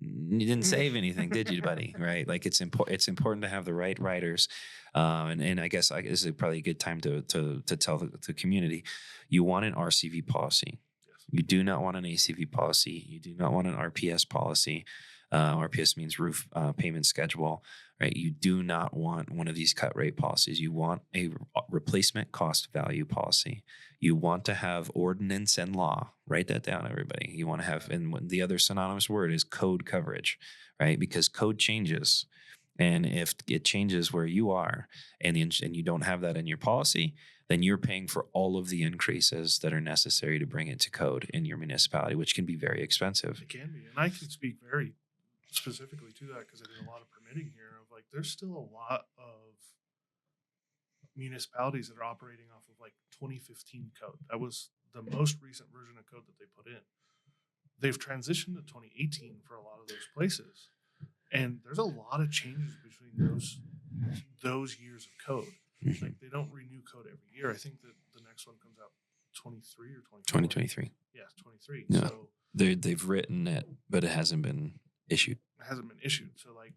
You didn't save anything, did you, buddy? Right? Like it's important to have the right writers, and I guess this is probably a good time to tell the community, you want an RCV policy. Yes. You do not want an ACV policy. You do not want an RPS policy. RPS means roof payment schedule, right? You do not want one of these cut rate policies. You want a replacement cost value policy. You want to have ordinance and law. Write that down, everybody. You want to have, and the other synonymous word is code coverage, right? Because code changes. And if it changes where you are and you don't have that in your policy, then you're paying for all of the increases that are necessary to bring it to code in your municipality, which can be very expensive. It can be. And I can speak very specifically to that because I did a lot of permitting here. Of like, there's still a lot of municipalities that are operating off of like 2015 code. That was the most recent version of code that they put in. They've transitioned to 2018 for a lot of those places, and there's a lot of changes between those years of code. Mm-hmm. Like, they don't renew code every year. I think that the next one comes out 23 or 24. 2023. Yeah, 23. Yeah. So they've written it, but it hasn't been issued. It hasn't been issued. So like,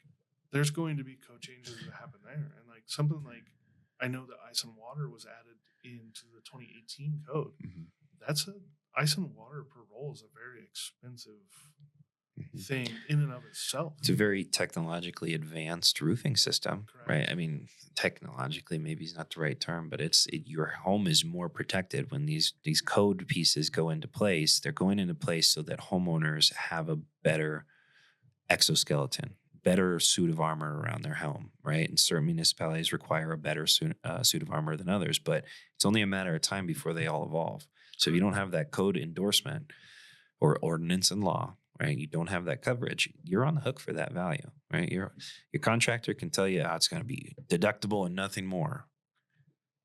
there's going to be code changes that happen there, and like something like, I know that ice and water was added into the 2018 code. Mm-hmm. That's a ice and water per roll is a very expensive thing in and of itself. It's a very technologically advanced roofing system, Correct. right? I mean, technologically maybe is not the right term, but your home is more protected when these code pieces go into place. They're going into place so that homeowners have a better exoskeleton, better suit of armor around their home, right? And certain municipalities require a better suit of armor than others, but it's only a matter of time before they all evolve. So if you don't have that code endorsement or ordinance and law, right, you don't have that coverage, you're on the hook for that value, right? Your contractor can tell you it's going to be deductible and nothing more.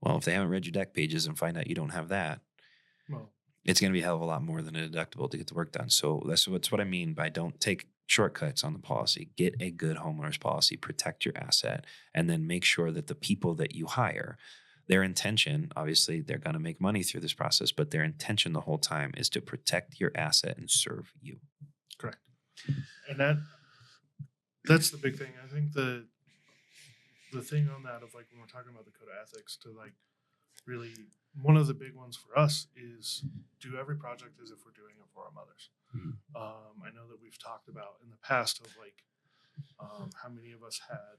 Well, if they haven't read your deck pages and find out you don't have that, Well, it's going to be a hell of a lot more than a deductible to get the work done. So that's what I mean by don't take shortcuts on the policy. Get a good homeowners policy, protect your asset, and then make sure that the people that you hire, their intention, obviously they're going to make money through this process, but their intention the whole time is to protect your asset and serve you. correct. And that's the big thing. I think the thing on that of like when we're talking about the code of ethics, to like really one of the big ones for us is do every project as if we're doing it for our mothers. I know that we've talked about in the past of like how many of us had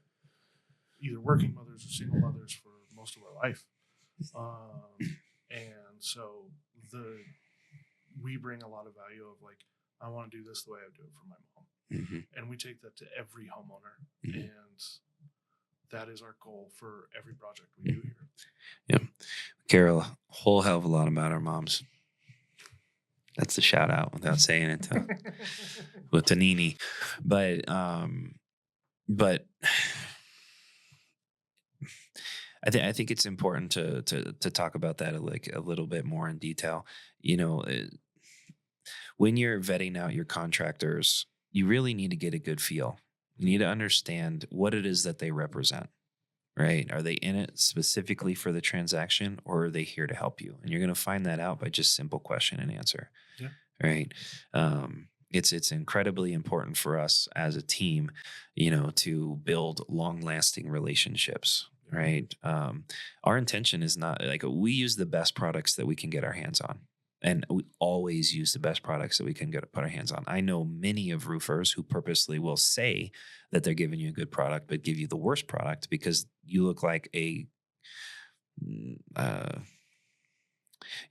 either working mothers or single mothers for most of our life, and so we bring a lot of value of like, I want to do this the way I would do it for my mom, and we take that to every homeowner, and that is our goal for every project we do here. Yeah, Carol, a whole hell of a lot about our moms. That's the shout out without saying it to Nini. But I think it's important to talk about that like a little bit more in detail. You know, when you're vetting out your contractors, you really need to get a good feel. You need to understand what it is that they represent. Right? Are they in it specifically for the transaction, or are they here to help you? And you're going to find that out by just simple question and answer. Yeah. Right. It's incredibly important for us as a team, you know, to build long lasting relationships. Right. Our intention is not like we use the best products that we can get our hands on. And we always use the best products that we can put our hands on. I know many of roofers who purposely will say that they're giving you a good product, but give you the worst product because you look like you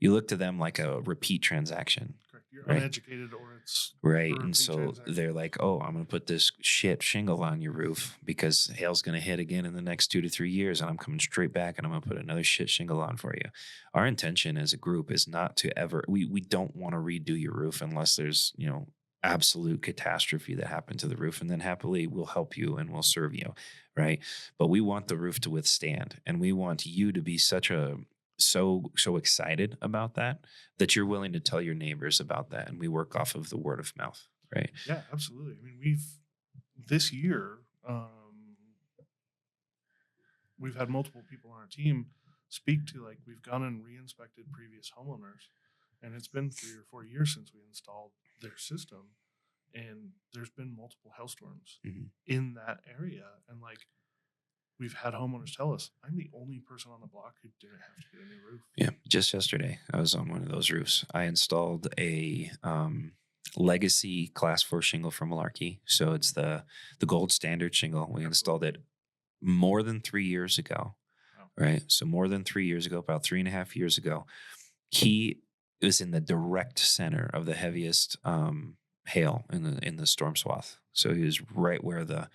look to them like a repeat transaction. Correct. You're right? Uneducated, or it's right. a And repeat so transaction. they're like, oh, I'm going to put this shit shingle on your roof because hail's going to hit again in the next 2 to 3 years. And I'm coming straight back and I'm going to put another shit shingle on for you. Our intention as a group is not to ever, we don't want to redo your roof unless there's, you know, absolute catastrophe that happened to the roof. And then happily we'll help you and we'll serve you. Right. But we want the roof to withstand, and we want you to be so excited about that you're willing to tell your neighbors about that. And we work off of the word of mouth. Right. Yeah, absolutely. I mean, this year, we've had multiple people on our team speak to, like, we've gone and re-inspected previous homeowners, and it's been 3 or 4 years since we installed their system, and there's been multiple hailstorms in that area. And like, we've had homeowners tell us, I'm the only person on the block who didn't have to get a new roof. Yeah. Just yesterday, I was on one of those roofs. I installed a legacy class 4 shingle from Malarkey. So it's the gold standard shingle. We installed it more than 3 years ago. Wow. Right. So more than 3 years ago, about 3.5 years ago, he was in the direct center of the heaviest hail in the storm swath. So he was right where the,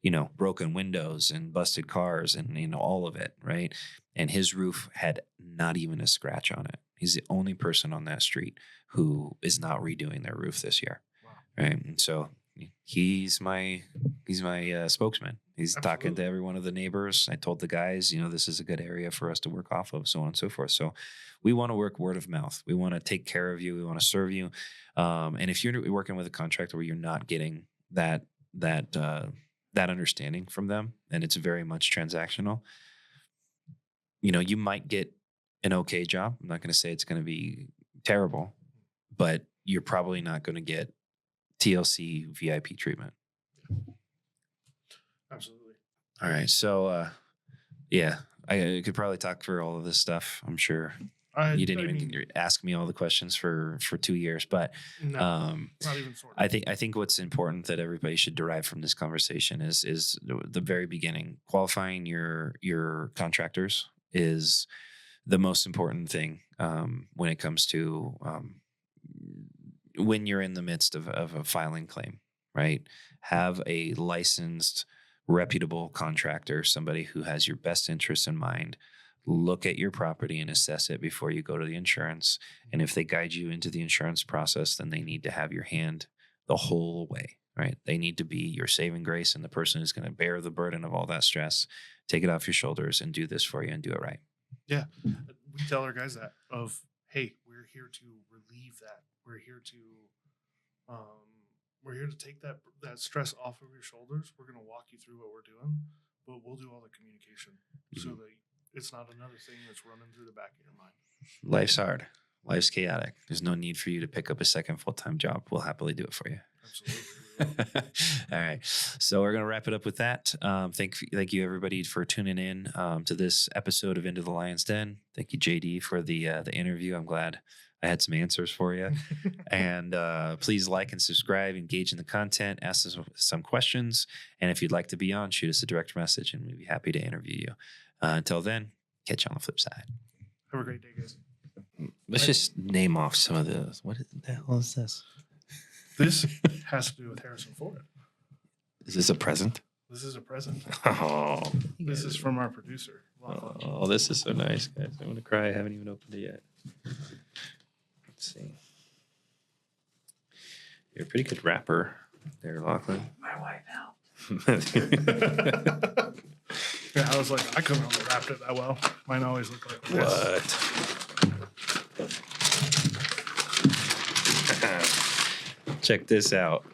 you know, broken windows and busted cars and, you know, all of it. Right. And his roof had not even a scratch on it. He's the only person on that street who is not redoing their roof this year. Wow. Right. And so he's my spokesman. He's talking to Absolutely. every one of the neighbors. I told the guys, you know, this is a good area for us to work off of, so on and so forth. So we want to work word of mouth. We want to take care of you. We want to serve you. And if you're working with a contractor where you're not getting that understanding from them, and it's very much transactional, you know, you might get an okay job. I'm not going to say it's going to be terrible, but you're probably not going to get TLC VIP treatment. Absolutely. All right. So, yeah, I could probably talk for all of this stuff, I'm sure. You didn't even ask me all the questions for 2 years, but no, not even sort of. I think what's important that everybody should derive from this conversation is the very beginning. Qualifying your contractors is the most important thing when it comes to when you're in the midst of a filing claim, right? Have a licensed, reputable contractor, somebody who has your best interests in mind. Look at your property and assess it before you go to the insurance. And if they guide you into the insurance process, then they need to have your hand the whole way, right? They need to be your saving grace and the person who's going to bear the burden of all that stress, take it off your shoulders and do this for you and do it right. Yeah. We tell our guys that hey, we're here to relieve that. We're here to take that stress off of your shoulders. We're going to walk you through what we're doing, but we'll do all the communication so that it's not another thing that's running through the back of your mind. Life's hard. Life's chaotic. There's no need for you to pick up a second full-time job. We'll happily do it for you. Absolutely. All right. So we're going to wrap it up with that. Thank you everybody for tuning in to this episode of Into the Lion's Den. Thank you, JD, for the interview. I'm glad I had some answers for you. And please like and subscribe, engage in the content, ask us some questions. And if you'd like to be on, shoot us a direct message and we'd be happy to interview you. Until then, catch you on the flip side. Have a great day, guys. Let's just name off some of those. What the hell is this? This has to do with Harrison Ford. Is this a present? This is a present. Oh, This is from our producer. Oh, this is so nice, guys. I'm going to cry. I haven't even opened it yet. Let's see. You're a pretty good rapper there, Lachlan. My wife helped. Yeah, I was like, I couldn't have wrapped it that well. Mine always look like this. What? Check this out.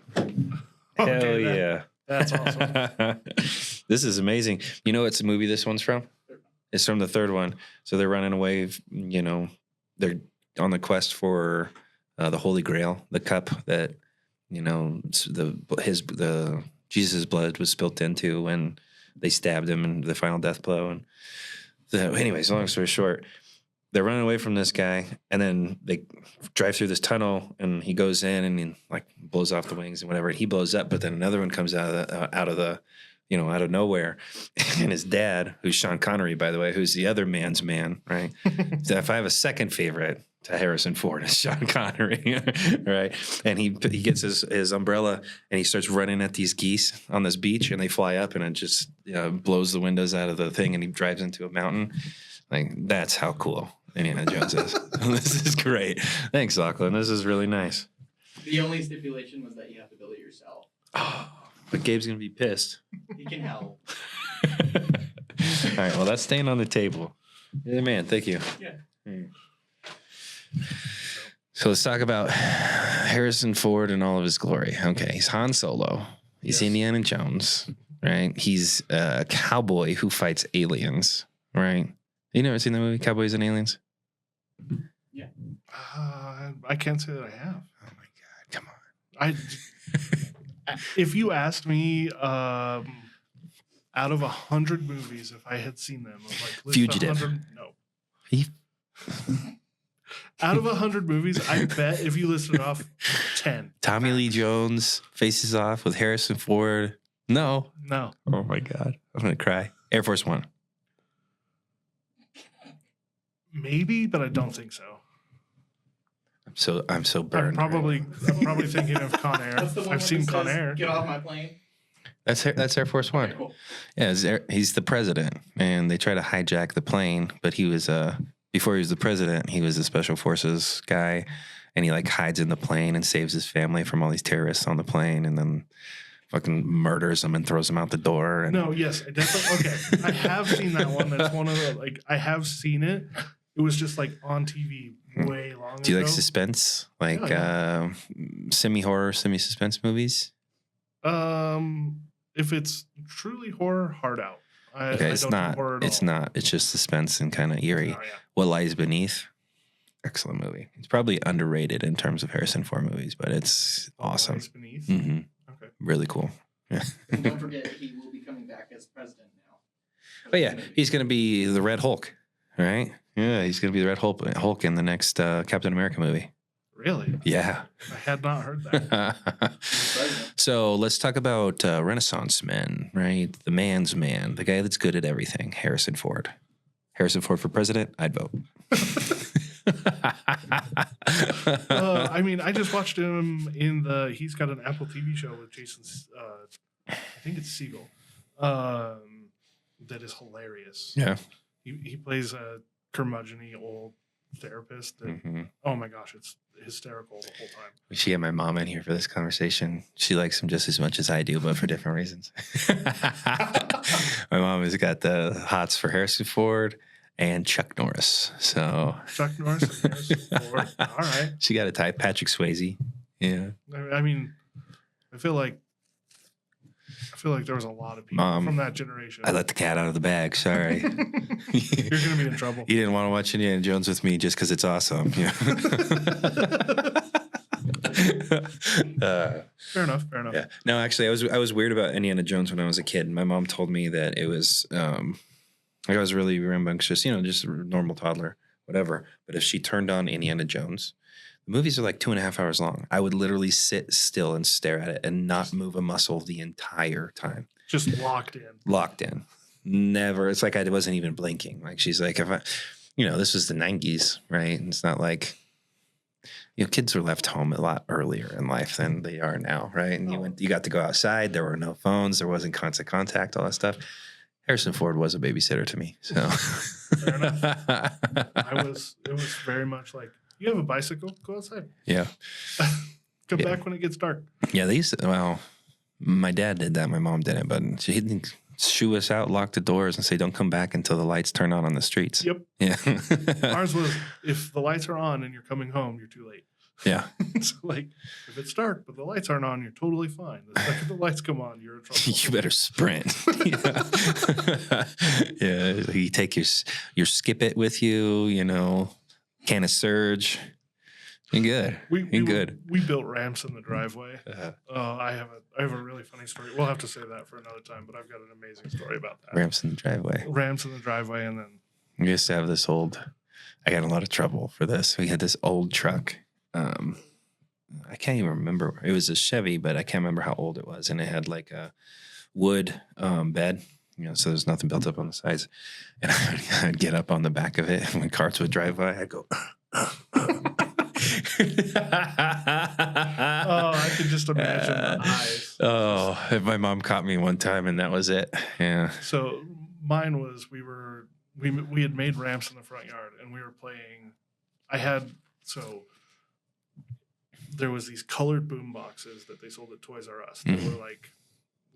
Hell yeah. That's awesome. This is amazing. You know what's the movie this one's from? It's from the third one. So they're running away, they're on the quest for the Holy Grail, the cup that, Jesus' blood was spilt into when they stabbed him in the final death blow. And anyways, long story short, they're running away from this guy, and then they drive through this tunnel, and he goes in and he blows off the wings and whatever. He blows up, but then another one comes out of nowhere, and his dad, who's Sean Connery, by the way, who's the other man's man, right? So if I have a second favorite to Harrison Ford, it's Sean Connery, right? And he gets his umbrella and he starts running at these geese on this beach, and they fly up, and it just blows the windows out of the thing, and he drives into a mountain. That's how cool Indiana Jones is. This is great. Thanks, Lachlan. This is really nice. The only stipulation was that you have to build it yourself. Oh, but Gabe's going to be pissed. He can help. All right, well, that's staying on the table. Yeah, man, thank you. Yeah. So let's talk about Harrison Ford in all of his glory. Okay, he's Han Solo. He's Indiana Jones, right? He's a cowboy who fights aliens, right? You never seen the movie Cowboys and Aliens? Yeah. I can't say that I have. Oh my God, come on. If you asked me, out of 100 movies, if I had seen them, list Fugitive. 100, no. Out of 100 movies, I bet if you listed off 10. Tommy Lee Jones faces off with Harrison Ford. No. Oh my God, I'm gonna cry. Air Force One. Maybe, but I don't think so. I'm so burned. I'm probably thinking of Con Air. That's the one I've where seen it Con says, Air. Get off my plane. That's Air Force One. Okay, cool. Yeah, he's the president, and they try to hijack the plane. But he was before he was the president, he was a special forces guy, and he hides in the plane and saves his family from all these terrorists on the plane, and then fucking murders them and throws them out the door. And No, yes, I definitely. Okay, I have seen that one. That's one of the I have seen it. It was just on TV way long ago. Do you like suspense, semi-horror, semi-suspense movies? If it's truly horror, hard out. Okay, it's not. It's not. It's just suspense and kind of eerie. Oh, yeah. What Lies Beneath? Excellent movie. It's probably underrated in terms of Harrison Ford movies, but it's awesome. Lies Beneath. Mm-hmm. Okay. Really cool. Yeah. And don't forget, he will be coming back as president now. But yeah, he's going to be the Red Hulk, right? Yeah, he's gonna be the Red Hulk in the next Captain America movie. Really? Yeah. I had not heard that. So let's talk about Renaissance men, right? The man's man, the guy that's good at everything, Harrison Ford. Harrison Ford for president, I'd vote. I mean, I just watched him he's got an Apple TV show with Jason, I think it's Segel, that is hilarious. Yeah. He plays a curmudgeon-y old therapist that, oh my gosh, it's hysterical the whole time. We should get my mom in here for this conversation. She likes him just as much as I do, but for different reasons. My mom has got the hots for Harrison Ford and Chuck Norris. So Chuck Norris and Harrison Ford. All right. She got a type. Patrick Swayze. Yeah. I mean, I feel like there was a lot of people from that generation. I let the cat out of the bag. Sorry. You're gonna be in trouble. You didn't want to watch Indiana Jones with me just because it's awesome. Yeah. Fair enough. Yeah. No, actually, I was weird about Indiana Jones when I was a kid. My mom told me that it was I was really rambunctious, just a normal toddler, whatever. But if she turned on Indiana Jones, the movies are like 2.5 hours long. I would literally sit still and stare at it and not move a muscle the entire time. Just locked in. Locked in. Never. It's like I wasn't even blinking. Like she's like, this was the 90s, right? And it's not like, kids were left home a lot earlier in life than they are now, right? And you got to go outside. There were no phones. There wasn't constant contact, all that stuff. Harrison Ford was a babysitter to me. So fair enough. It was very much like, you have a bicycle, go outside. Yeah. Come back when it gets dark. Yeah, my dad did that. My mom didn't, but he'd shoo us out, lock the doors, and say, don't come back until the lights turn on the streets. Yep. Yeah. Ours was, if the lights are on and you're coming home, you're too late. Yeah. So, if it's dark, but the lights aren't on, you're totally fine. The second the lights come on, you're in trouble. You better sprint. Yeah. You take your skip it with you, can of Surge. You're good. You're good. We built ramps in the driveway. I have a really funny story. We'll have to say that for another time, but I've got an amazing story about that. Ramps in the driveway. Ramps in the driveway, and then we used to have this I got in a lot of trouble for this. We had this old truck. I can't even remember. It was a Chevy, but I can't remember how old it was. And it had like a wood bed, so there's nothing built up on the sides. And I'd get up on the back of it. And when cars would drive by, I'd go. I can just imagine the eyes. Oh, my mom caught me one time, and that was it. Yeah. So mine was we had made ramps in the front yard, and we were playing. There was these colored boom boxes that they sold at Toys R Us. They were like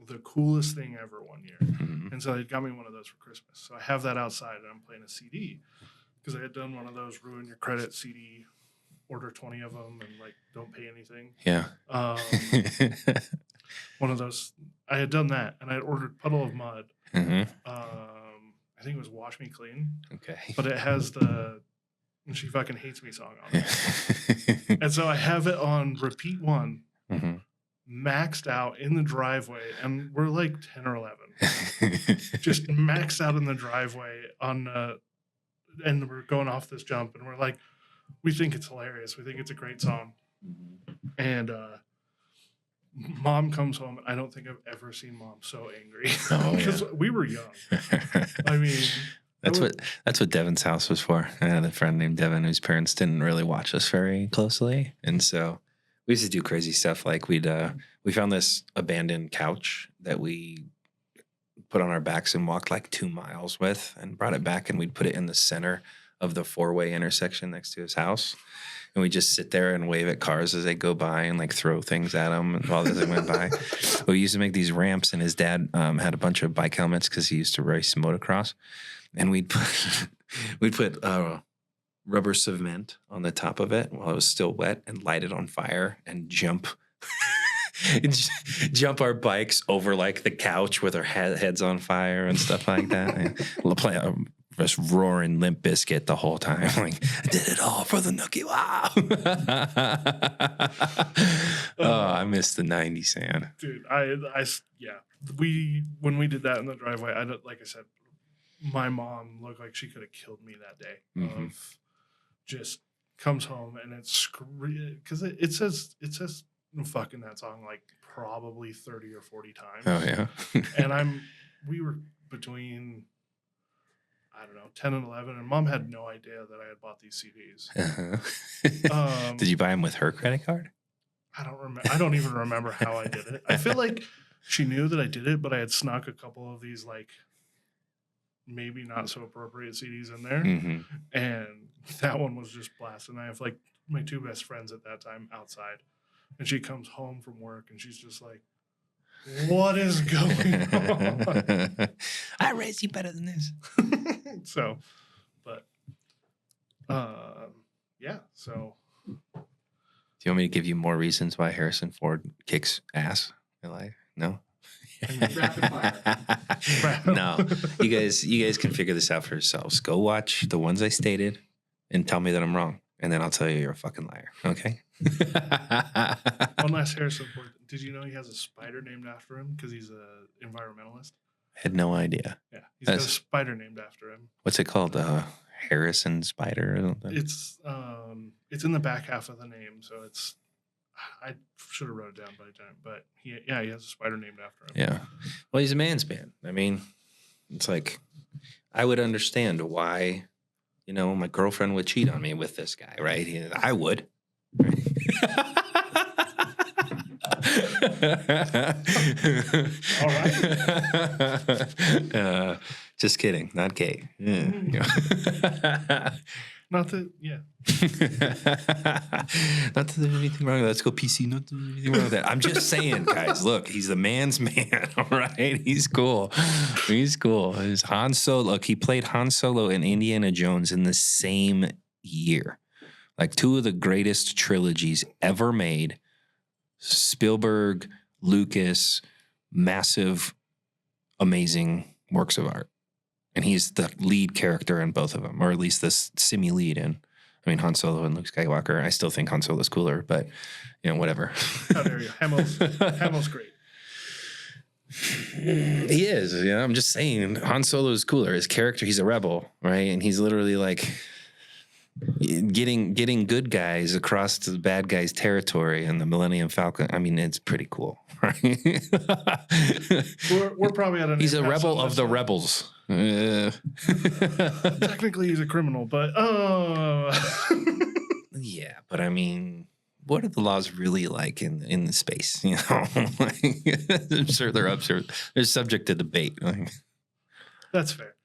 the coolest thing ever one year. Mm-hmm. And so they got me one of those for Christmas. So I have that outside, and I'm playing a CD because I had done one of those ruin your credit CD, order 20 of them and don't pay anything. Yeah. One of those. I had done that, and I had ordered Puddle of Mud. Mm-hmm. I think it was Wash Me Clean. Okay. But it has the "And She Fucking Hates Me" song on it. And so I have it on repeat one, maxed out in the driveway, and we're like 10 or 11. Just maxed out in the driveway and we're going off this jump, and we're like, we think it's hilarious. We think it's a great song. And Mom comes home, and I don't think I've ever seen Mom so angry. Because we were young. I mean... That's what Devin's house was for. I had a friend named Devin whose parents didn't really watch us very closely, and so we used to do crazy stuff. Like we found this abandoned couch that we put on our backs and walked like 2 miles with, and brought it back, and we'd put it in the center of the 4-way intersection next to his house, and we just sit there and wave at cars as they go by and throw things at them while they went by. We used to make these ramps, and his dad had a bunch of bike helmets because he used to race motocross. And we'd put rubber cement on the top of it while it was still wet, and light it on fire and jump our bikes over the couch with our heads on fire and stuff like that. And play just roaring Limp Bizkit the whole time. I did it all for the nookie. Wow. I miss the 90s, man. Dude, when we did that in the driveway, like I said, my mom looked like she could have killed me that day. Mm-hmm. Of just comes home and it's because it says fucking that song like probably 30 or 40 times. Oh yeah. And we were between, I don't know, 10 and 11, and mom had no idea that I had bought these CDs. Did you buy them with her credit card? I don't remember. I don't even remember how I did it. I feel like she knew that I did it, but I had snuck a couple of these like maybe not so appropriate CDs in there, Mm-hmm. and that one was just blasting. I have like my two best friends at that time outside, and she comes home from work and she's just like, "What is going on?" I raised you better than this. So, but yeah. So, Do you want me to give you more reasons why Harrison Ford kicks ass in life? No. Rapid fire. No. You guys can figure this out for yourselves. Go watch the ones I stated and tell me that I'm wrong. And then I'll tell you you're a fucking liar. Okay? one last Harrison Ford. Did you know he has a spider named after him because he's an environmentalist? I had no idea. Yeah, he's got a spider named after him. What's it called? Harrison Spider or something? It's in the back half of the name, so it's. I should have wrote it down by the time, but he has a spider named after him. Yeah. Well, he's a man's man. I mean, it's like I would understand why, my girlfriend would cheat on me with this guy, right? I would. Right? All right. Just kidding. Not gay. Yeah. Not that, yeah. Not that there's anything wrong with that. Let's go PC. Not that there's anything wrong with that. I'm just saying, guys, look, he's the man's man, all right? He's cool. He's cool. He's Han Solo. Look, he played Han Solo and Indiana Jones in the same year. Like two of the greatest trilogies ever made. Spielberg, Lucas, massive, amazing works of art. And he's the lead character in both of them, or at least the semi-lead in. I mean, Han Solo and Luke Skywalker. I still think Han Solo's cooler, but, whatever. How dare you. Hamill's great. He is. I'm just saying, Han Solo is cooler. His character, he's a rebel, right? And he's literally like getting good guys across to the bad guys' territory in the Millennium Falcon. I mean, it's pretty cool, right? We're probably at an. He's a rebel of the rebels. Technically, he's a criminal, but yeah, but I mean, what are the laws really like in the space? I'm sure they're subject to debate. That's fair.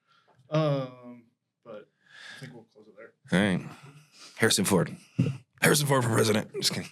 But I think we'll close it there. All right, Harrison Ford for president. Just kidding.